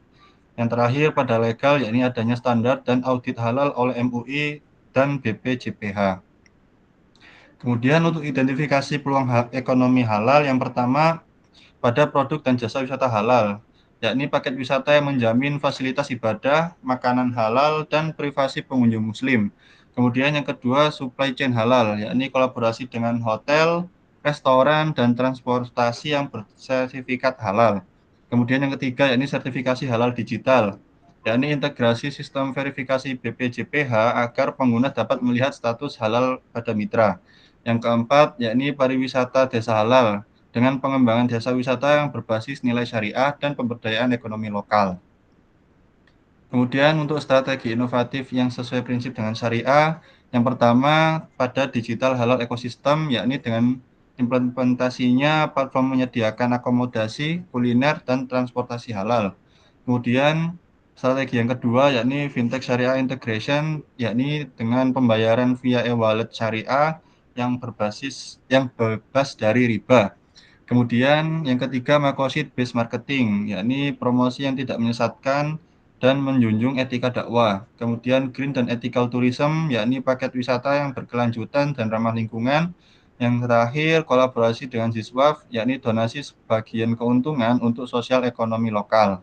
Yang terakhir pada legal, yakni adanya standar dan audit halal oleh MUI dan BPJPH. Kemudian untuk identifikasi peluang ekonomi halal, yang pertama pada produk dan jasa wisata halal, yakni paket wisata yang menjamin fasilitas ibadah, makanan halal, dan privasi pengunjung muslim. Kemudian yang kedua, supply chain halal, yakni kolaborasi dengan hotel, restoran, dan transportasi yang bersertifikat halal. Kemudian yang ketiga, yakni sertifikasi halal digital, yakni integrasi sistem verifikasi BPJPH agar pengguna dapat melihat status halal pada mitra. Yang keempat, yakni pariwisata desa halal, dengan pengembangan desa wisata yang berbasis nilai syariah dan pemberdayaan ekonomi lokal. Kemudian untuk strategi inovatif yang sesuai prinsip dengan syariah, yang pertama pada digital halal ekosistem, yakni dengan implementasinya platform menyediakan akomodasi, kuliner, dan transportasi halal. Kemudian strategi yang kedua yakni fintech syariah integration, yakni dengan pembayaran via e-wallet syariah yang bebas dari riba. Kemudian yang ketiga makosid based marketing, yakni promosi yang tidak menyesatkan dan menjunjung etika dakwah. Kemudian green dan ethical tourism, yakni paket wisata yang berkelanjutan dan ramah lingkungan. Yang terakhir kolaborasi dengan Ziswaf, yakni donasi sebagian keuntungan untuk sosial ekonomi lokal.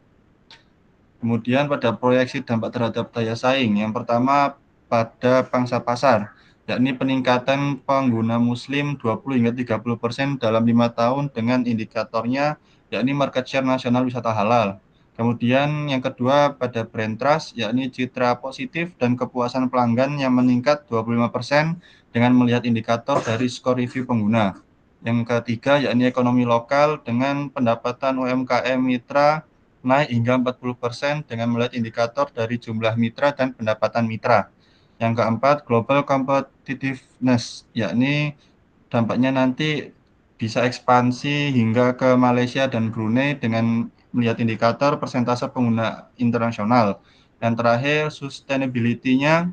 Kemudian pada proyeksi dampak terhadap daya saing, yang pertama pada pangsa pasar, yakni peningkatan pengguna muslim 20 hingga 30% dalam 5 tahun dengan indikatornya, yakni market share nasional wisata halal. Kemudian yang kedua pada brand trust, yakni citra positif dan kepuasan pelanggan yang meningkat 25% dengan melihat indikator dari skor review pengguna. Yang ketiga, yakni ekonomi lokal dengan pendapatan UMKM mitra naik hingga 40% dengan melihat indikator dari jumlah mitra dan pendapatan mitra. Yang keempat, global competitiveness, yakni dampaknya nanti bisa ekspansi hingga ke Malaysia dan Brunei dengan melihat indikator persentase pengguna internasional. Yang terakhir, sustainability-nya,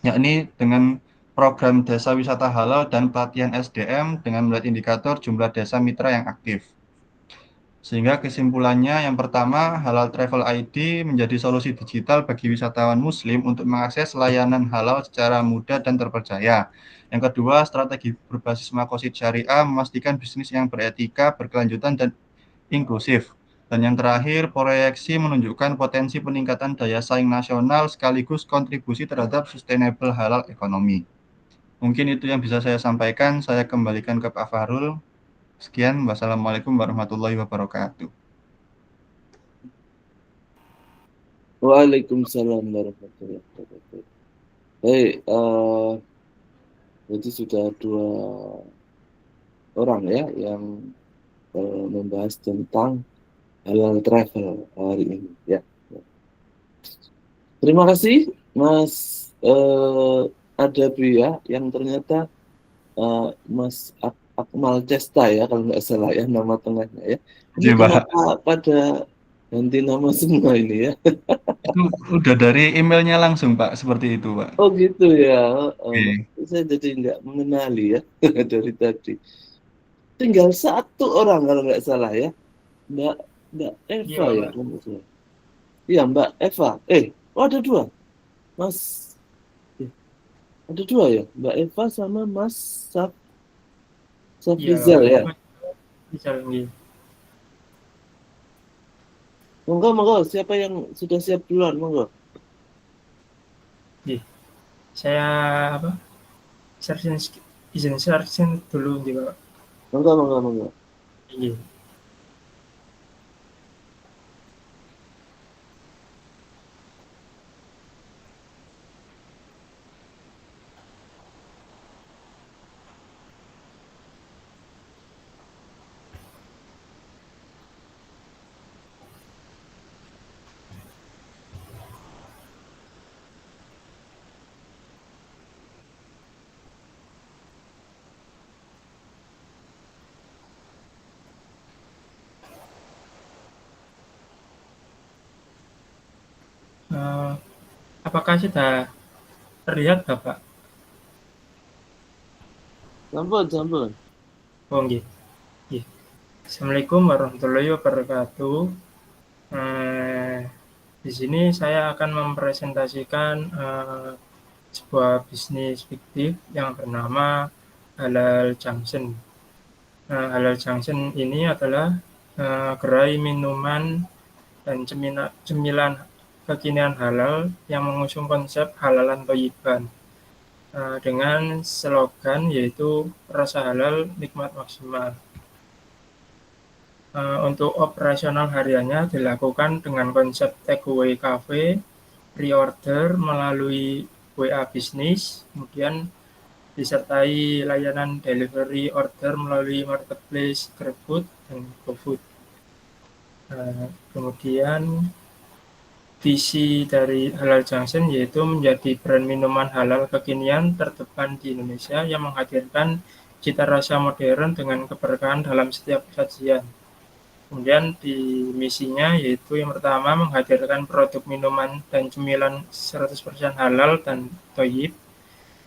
yakni dengan program desa wisata halal dan pelatihan SDM dengan melihat indikator jumlah desa mitra yang aktif. Sehingga kesimpulannya, yang pertama, Halal Travel ID menjadi solusi digital bagi wisatawan muslim untuk mengakses layanan halal secara mudah dan terpercaya. Yang kedua, strategi berbasis makosid syariah memastikan bisnis yang beretika, berkelanjutan, dan inklusif. Dan yang terakhir, proyeksi menunjukkan potensi peningkatan daya saing nasional sekaligus kontribusi terhadap sustainable halal ekonomi. Mungkin itu yang bisa saya sampaikan. Saya kembalikan ke Pak Fahrul. Sekian, wassalamualaikum warahmatullahi wabarakatuh. Waalaikumsalam warahmatullahi wabarakatuh. Baik, jadi sudah 2 orang ya yang membahas tentang halal travel hari ini ya. Terima kasih Mas Adabi ya, yang ternyata Mas Akmal Cesta ya kalau nggak salah ya nama tengahnya ya. Ini kenapa pada ganti nama semua ini ya? Itu udah dari emailnya langsung Pak, seperti itu Pak. Oh gitu ya. Saya jadi nggak mengenali ya dari tadi. Tinggal 1 orang kalau nggak salah ya, Mbak Eva ya. Iya Mbak Eva. Oh ada 2, Mas. Ada 2 ya, Mbak Eva sama Mas Safrizal ya. Monggo, siapa yang sudah siap duluan, monggo. Saya izin searching dulu juga. Monggo. Iya. Apakah sudah terlihat, Bapak? Sampun. Oh, nggih. Nggih. Assalamualaikum warahmatullahi wabarakatuh. Di sini saya akan mempresentasikan sebuah bisnis fiktif yang bernama Halal Junction. Halal Junction ini adalah gerai minuman dan cemilan kekinian halal yang mengusung konsep halalan thayyiban dengan slogan yaitu rasa halal nikmat maksimal. Untuk operasional hariannya dilakukan dengan konsep takeaway cafe, pre-order melalui WA bisnis, kemudian disertai layanan delivery order melalui marketplace GrabFood dan GoFood. Kemudian visi dari Halal Junction yaitu menjadi brand minuman halal kekinian terdepan di Indonesia yang menghadirkan cita rasa modern dengan keberkahan dalam setiap sajian. Kemudian di misinya yaitu yang pertama menghadirkan produk minuman dan cemilan 100% halal dan thayyib.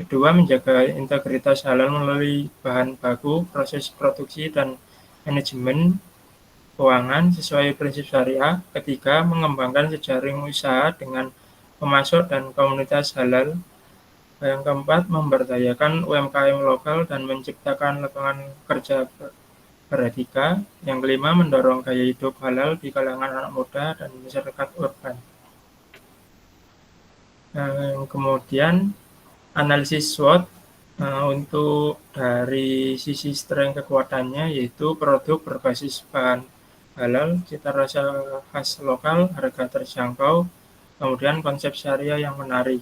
Kedua, menjaga integritas halal melalui bahan baku, proses produksi, dan manajemen keuangan sesuai prinsip syariah. Ketiga, mengembangkan jejaring usaha dengan pemasok dan komunitas halal. Yang keempat, memberdayakan UMKM lokal dan menciptakan lapangan kerja beretika. Yang kelima, mendorong gaya hidup halal di kalangan anak muda dan masyarakat urban. Kemudian analisis SWOT untuk dari sisi strength kekuatannya yaitu produk berbasis bahan halal, cita rasa khas lokal, harga terjangkau, kemudian konsep syariah yang menarik.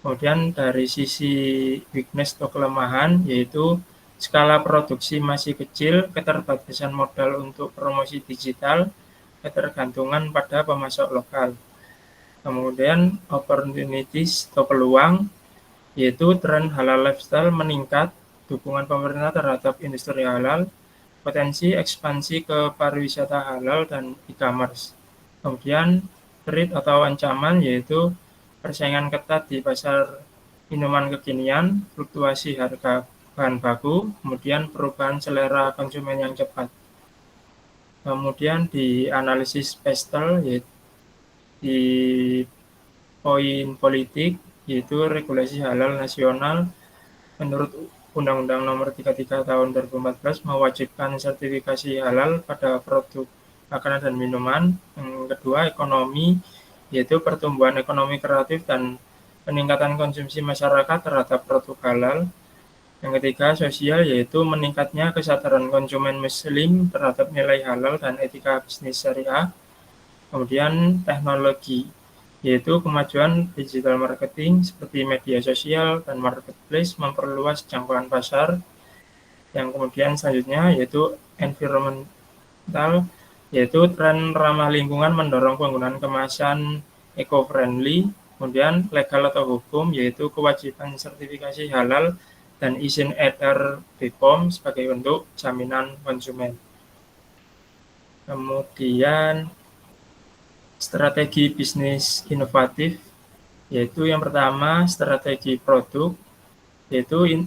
Kemudian dari sisi weakness atau kelemahan yaitu skala produksi masih kecil, keterbatasan modal untuk promosi digital, ketergantungan pada pemasok lokal. Kemudian opportunities atau peluang yaitu tren halal lifestyle meningkat, dukungan pemerintah terhadap industri halal, potensi ekspansi ke pariwisata halal dan e-commerce. Kemudian threat atau ancaman yaitu persaingan ketat di pasar minuman kekinian, fluktuasi harga bahan baku, kemudian perubahan selera konsumen yang cepat. Kemudian di analisis PESTEL yaitu di poin politik yaitu regulasi halal nasional menurut Undang-Undang Nomor 33 Tahun 2014 mewajibkan sertifikasi halal pada produk makanan dan minuman. Yang kedua, ekonomi yaitu pertumbuhan ekonomi kreatif dan peningkatan konsumsi masyarakat terhadap produk halal. Yang ketiga, sosial yaitu meningkatnya kesadaran konsumen muslim terhadap nilai halal dan etika bisnis syariah. Kemudian teknologi yaitu kemajuan digital marketing seperti media sosial dan marketplace memperluas jangkauan pasar. Yang kemudian selanjutnya yaitu environmental yaitu tren ramah lingkungan mendorong penggunaan kemasan eco-friendly. Kemudian legal atau hukum yaitu kewajiban sertifikasi halal dan izin edar BPOM sebagai bentuk jaminan konsumen. Kemudian strategi bisnis inovatif yaitu yang pertama strategi produk yaitu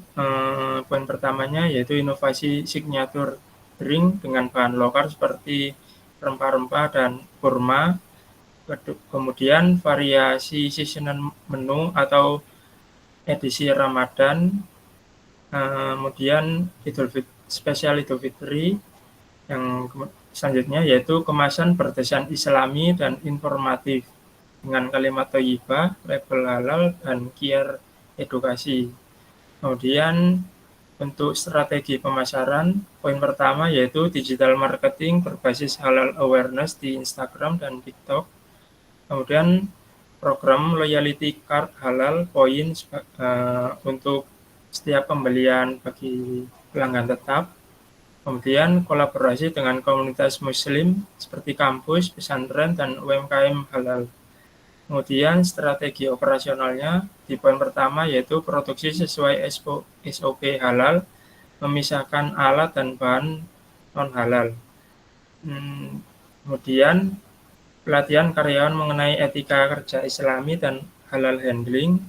poin pertamanya yaitu inovasi signature drink dengan bahan lokal seperti rempah-rempah dan kurma. Kemudian variasi seasonal menu atau edisi Ramadan. Kemudian spesial Idul Fitri. Yang selanjutnya yaitu kemasan berdesain islami dan informatif dengan kalimat thayyibah, label halal, dan QR edukasi. Kemudian untuk strategi pemasaran, poin pertama yaitu digital marketing berbasis halal awareness di Instagram dan TikTok. Kemudian program loyalty card halal poin untuk setiap pembelian bagi pelanggan tetap. Kemudian kolaborasi dengan komunitas muslim seperti kampus, pesantren, dan UMKM halal. Kemudian strategi operasionalnya di poin pertama yaitu produksi sesuai SOP halal, memisahkan alat dan bahan non-halal. Kemudian pelatihan karyawan mengenai etika kerja islami dan halal handling.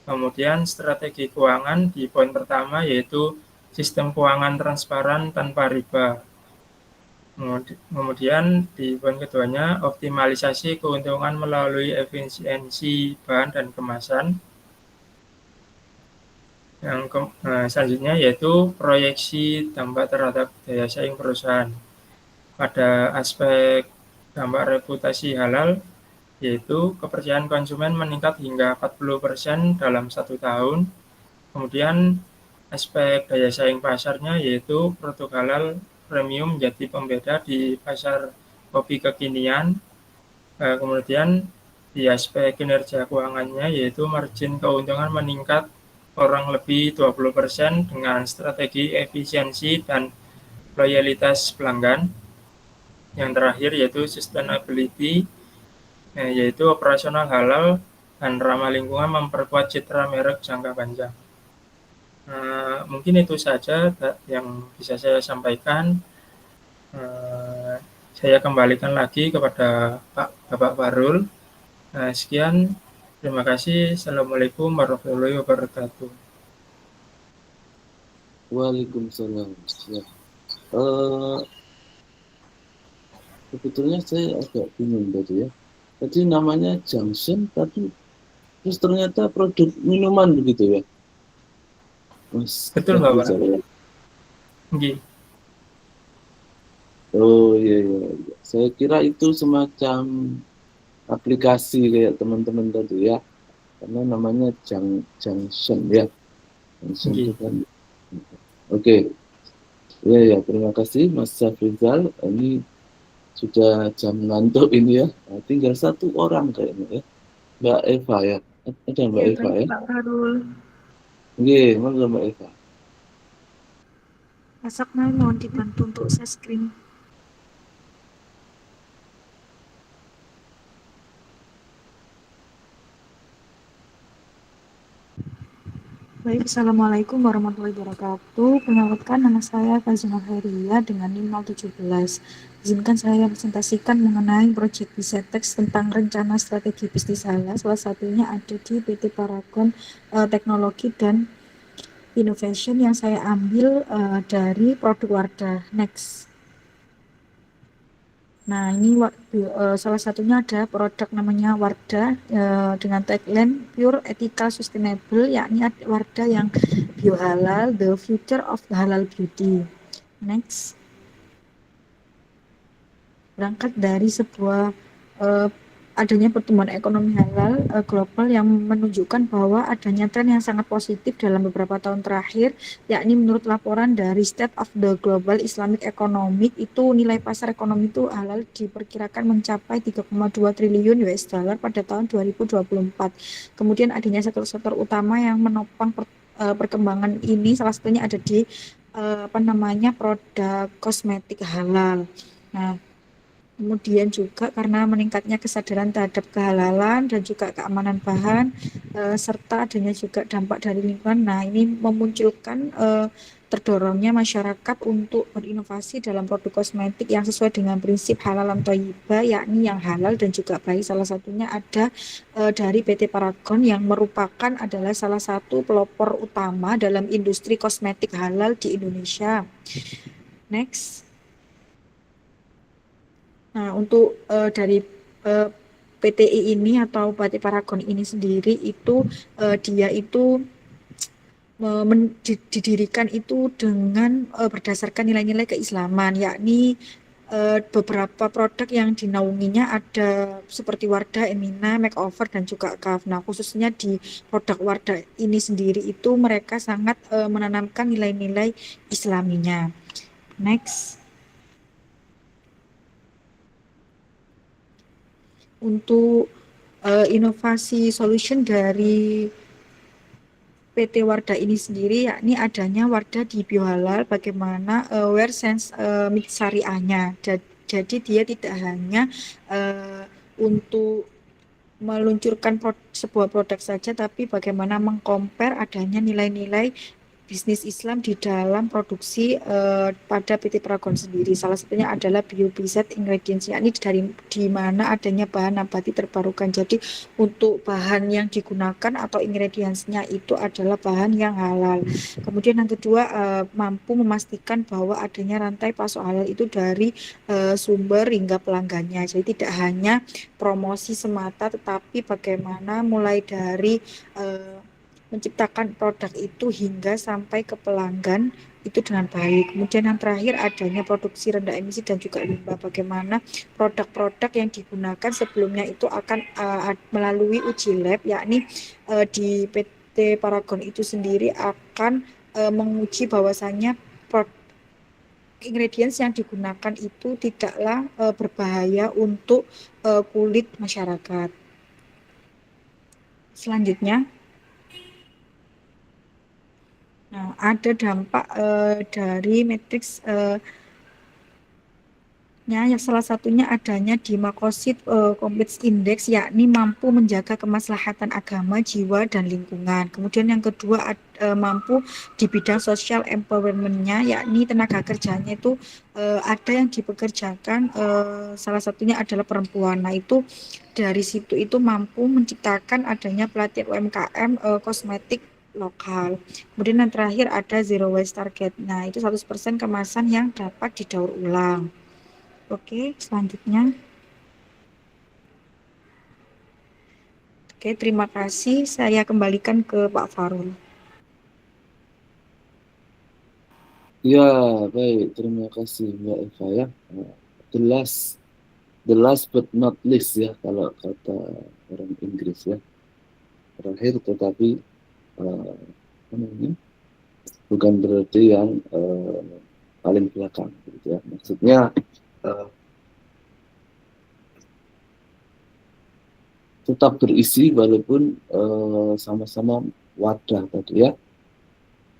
Kemudian strategi keuangan di poin pertama yaitu sistem keuangan transparan tanpa riba. Kemudian di poin keduanya optimalisasi keuntungan melalui efisiensi bahan dan kemasan. Yang selanjutnya yaitu proyeksi dampak terhadap daya saing perusahaan. Pada aspek dampak reputasi halal, yaitu kepercayaan konsumen meningkat hingga 40% dalam 1 tahun. Kemudian aspek daya saing pasarnya yaitu produk halal premium menjadi pembeda di pasar kopi kekinian. Kemudian di aspek kinerja keuangannya yaitu margin keuntungan meningkat kurang lebih 20% dengan strategi efisiensi dan loyalitas pelanggan. Yang terakhir yaitu sustainability, yaitu operasional halal dan ramah lingkungan memperkuat citra merek jangka panjang. Mungkin itu saja yang bisa saya sampaikan. Saya kembalikan lagi kepada Bapak Farul. Sekian, terima kasih. Assalamualaikum warahmatullahi wabarakatuh. Waalaikumsalam. Ya. Sebetulnya saya agak bingung tadi ya. Tadi namanya Junction, tapi terus ternyata produk minuman begitu ya. Betul Bapak. Nggih. Oh iya. Saya kira itu semacam aplikasi kayak teman-teman tadi ya. Karena namanya Junction ya. Junction itu kan. Oke. Ya, terima kasih Mas Safrizal. Ini sudah jam ngantuk ini ya. Nah, tinggal satu orang kayaknya ya. Mbak Eva ya. Ada Mbak Eva ya. Pak Farul. Oke, mana Mbak Eva? Masaknya mohon dibantu untuk share screen. Baik, Assalamualaikum warahmatullahi wabarakatuh. Perkenalkan, nama saya Kazima Khairia dengan NIM 017. Izinkan saya presentasikan mengenai proyek Bisetex tentang rencana strategi bisnis halal. Salah satunya ada di PT Paragon Teknologi dan Innovation yang saya ambil dari produk Wardah. Next. Nah, ini salah satunya ada produk namanya Wardah dengan tagline Pure Ethical Sustainable, yakni Wardah yang bio halal, the future of halal beauty. Next. Berangkat dari sebuah adanya pertumbuhan ekonomi halal global yang menunjukkan bahwa adanya tren yang sangat positif dalam beberapa tahun terakhir, yakni menurut laporan dari State of the Global Islamic Economic, itu nilai pasar ekonomi itu halal diperkirakan mencapai 3,2 triliun US dollar pada tahun 2024. Kemudian adanya sektor-sektor utama yang menopang perkembangan ini, salah satunya ada di produk kosmetik halal. Nah, kemudian juga karena meningkatnya kesadaran terhadap kehalalan dan juga keamanan bahan, serta adanya juga dampak dari lingkungan. Nah, ini memunculkan terdorongnya masyarakat untuk berinovasi dalam produk kosmetik yang sesuai dengan prinsip halalan thayyibah, yakni yang halal dan juga baik. Salah satunya ada dari PT Paragon yang merupakan adalah salah satu pelopor utama dalam industri kosmetik halal di Indonesia. Next. Nah, untuk dari PTI ini atau PT Paragon ini sendiri itu dia itu didirikan itu dengan berdasarkan nilai-nilai keislaman, yakni beberapa produk yang dinaunginya ada seperti Wardah, Emina, Makeover, dan juga Kaf. Nah, khususnya di produk Wardah ini sendiri itu mereka sangat menanamkan nilai-nilai islaminya. Next. Untuk inovasi solution dari PT Wardah ini sendiri, yakni adanya Wardah di biohalal, bagaimana aware sense syariahnya. Jadi dia tidak hanya untuk meluncurkan sebuah produk saja, tapi bagaimana mengcompare adanya nilai-nilai bisnis Islam di dalam produksi pada PT Paragon sendiri. Salah satunya adalah BioBZ ingredients, yakni di mana adanya bahan nabati terbarukan. Jadi untuk bahan yang digunakan atau ingredientsnya itu adalah bahan yang halal. Kemudian yang kedua, mampu memastikan bahwa adanya rantai pasok halal itu dari sumber hingga pelanggannya. Jadi tidak hanya promosi semata, tetapi bagaimana mulai dari menciptakan produk itu hingga sampai ke pelanggan itu dengan baik. Kemudian yang terakhir adanya produksi rendah emisi dan juga limbah. Bagaimana produk-produk yang digunakan sebelumnya itu akan melalui uji lab, yakni di PT Paragon itu sendiri akan menguji bahwasannya ingredients yang digunakan itu tidaklah berbahaya untuk kulit masyarakat. Selanjutnya, nah, ada dampak dari matriks yang salah satunya adanya di Makosid Compliance Index, yakni mampu menjaga kemaslahatan agama, jiwa, dan lingkungan. Kemudian yang kedua mampu di bidang social empowerment-nya, yakni tenaga kerjanya itu ada yang dipekerjakan, salah satunya adalah perempuan. Nah itu dari situ itu mampu menciptakan adanya pelatihan UMKM kosmetik lokal. Kemudian yang terakhir ada zero waste target. Nah itu 100% kemasan yang dapat didaur ulang. Oke, selanjutnya. Oke, terima kasih. Saya kembalikan ke Pak Farul. Ya, baik. Terima kasih Mbak Eva ya. The last but not least ya, kalau kata orang Inggris ya. Terakhir tetapi bukan berarti yang paling belakang gitu ya. Maksudnya tetap berisi walaupun sama-sama wadah tadi ya.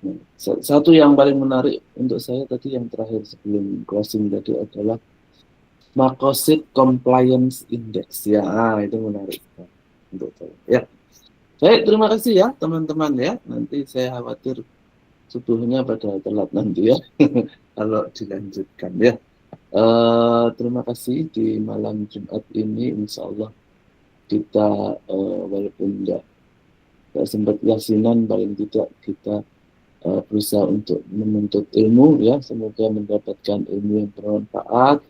Nah, satu yang paling menarik untuk saya tadi yang terakhir sebelum closing tadi adalah Makosid Compliance Index ya, itu menarik untuk saya ya. Baik, terima kasih ya teman-teman ya. Nanti saya khawatir subuhnya pada telat nanti ya kalau dilanjutkan ya. Terima kasih di malam Jumat ini, insya Allah kita walaupun tidak sempat yasinan, paling tidak kita berusaha untuk menuntut ilmu ya. Semoga mendapatkan ilmu yang bermanfaat.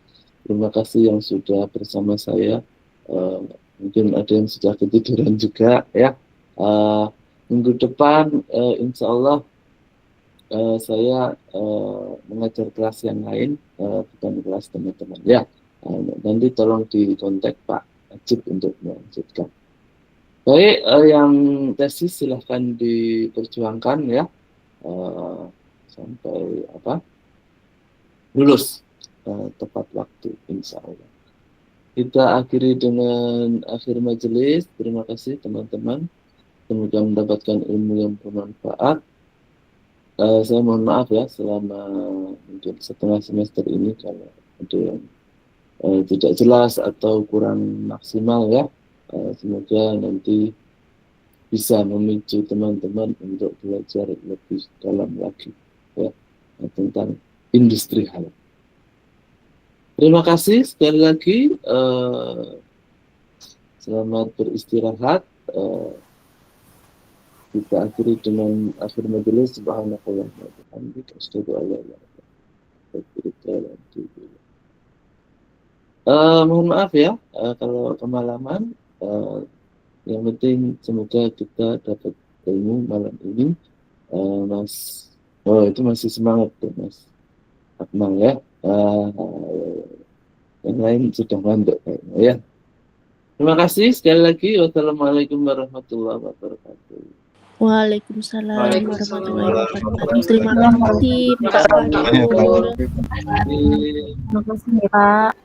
Terima kasih yang sudah bersama saya. Mungkin ada yang sudah ketiduran juga ya. Minggu depan insya Allah saya mengajar kelas yang lain, bukan kelas teman-teman ya. Nanti tolong dikontak Pak Ajib untuk melanjutkan. Baik, yang tesis silahkan diperjuangkan ya sampai lulus tepat waktu insya Allah. Kita akhiri dengan akhir majelis. Terima kasih teman-teman. Semoga mendapatkan ilmu yang bermanfaat. Saya mohon maaf ya selama mungkin setengah semester ini kalau ada yang tidak jelas atau kurang maksimal ya. Semoga nanti bisa memicu teman-teman untuk belajar lebih dalam lagi ya tentang industri halal. Terima kasih sekali lagi. Selamat beristirahat. Kita akhiri dengan akhir majelis. Subhanallah wa bihamdihi asyhadu an la ilaha illallah. Mohon maaf ya kalau kemalaman. Yang penting semoga kita dapat ilmu malam ini. Mas, itu masih semangat tuh Mas Akmal ya. Yang lain sudah ngantuk kayaknya ya. Terima kasih sekali lagi. Wassalamualaikum warahmatullahi wabarakatuh. Waalaikumsalam warahmatullahi wabarakatuh. Terima kasih Pak Farul. Terima kasih Pak.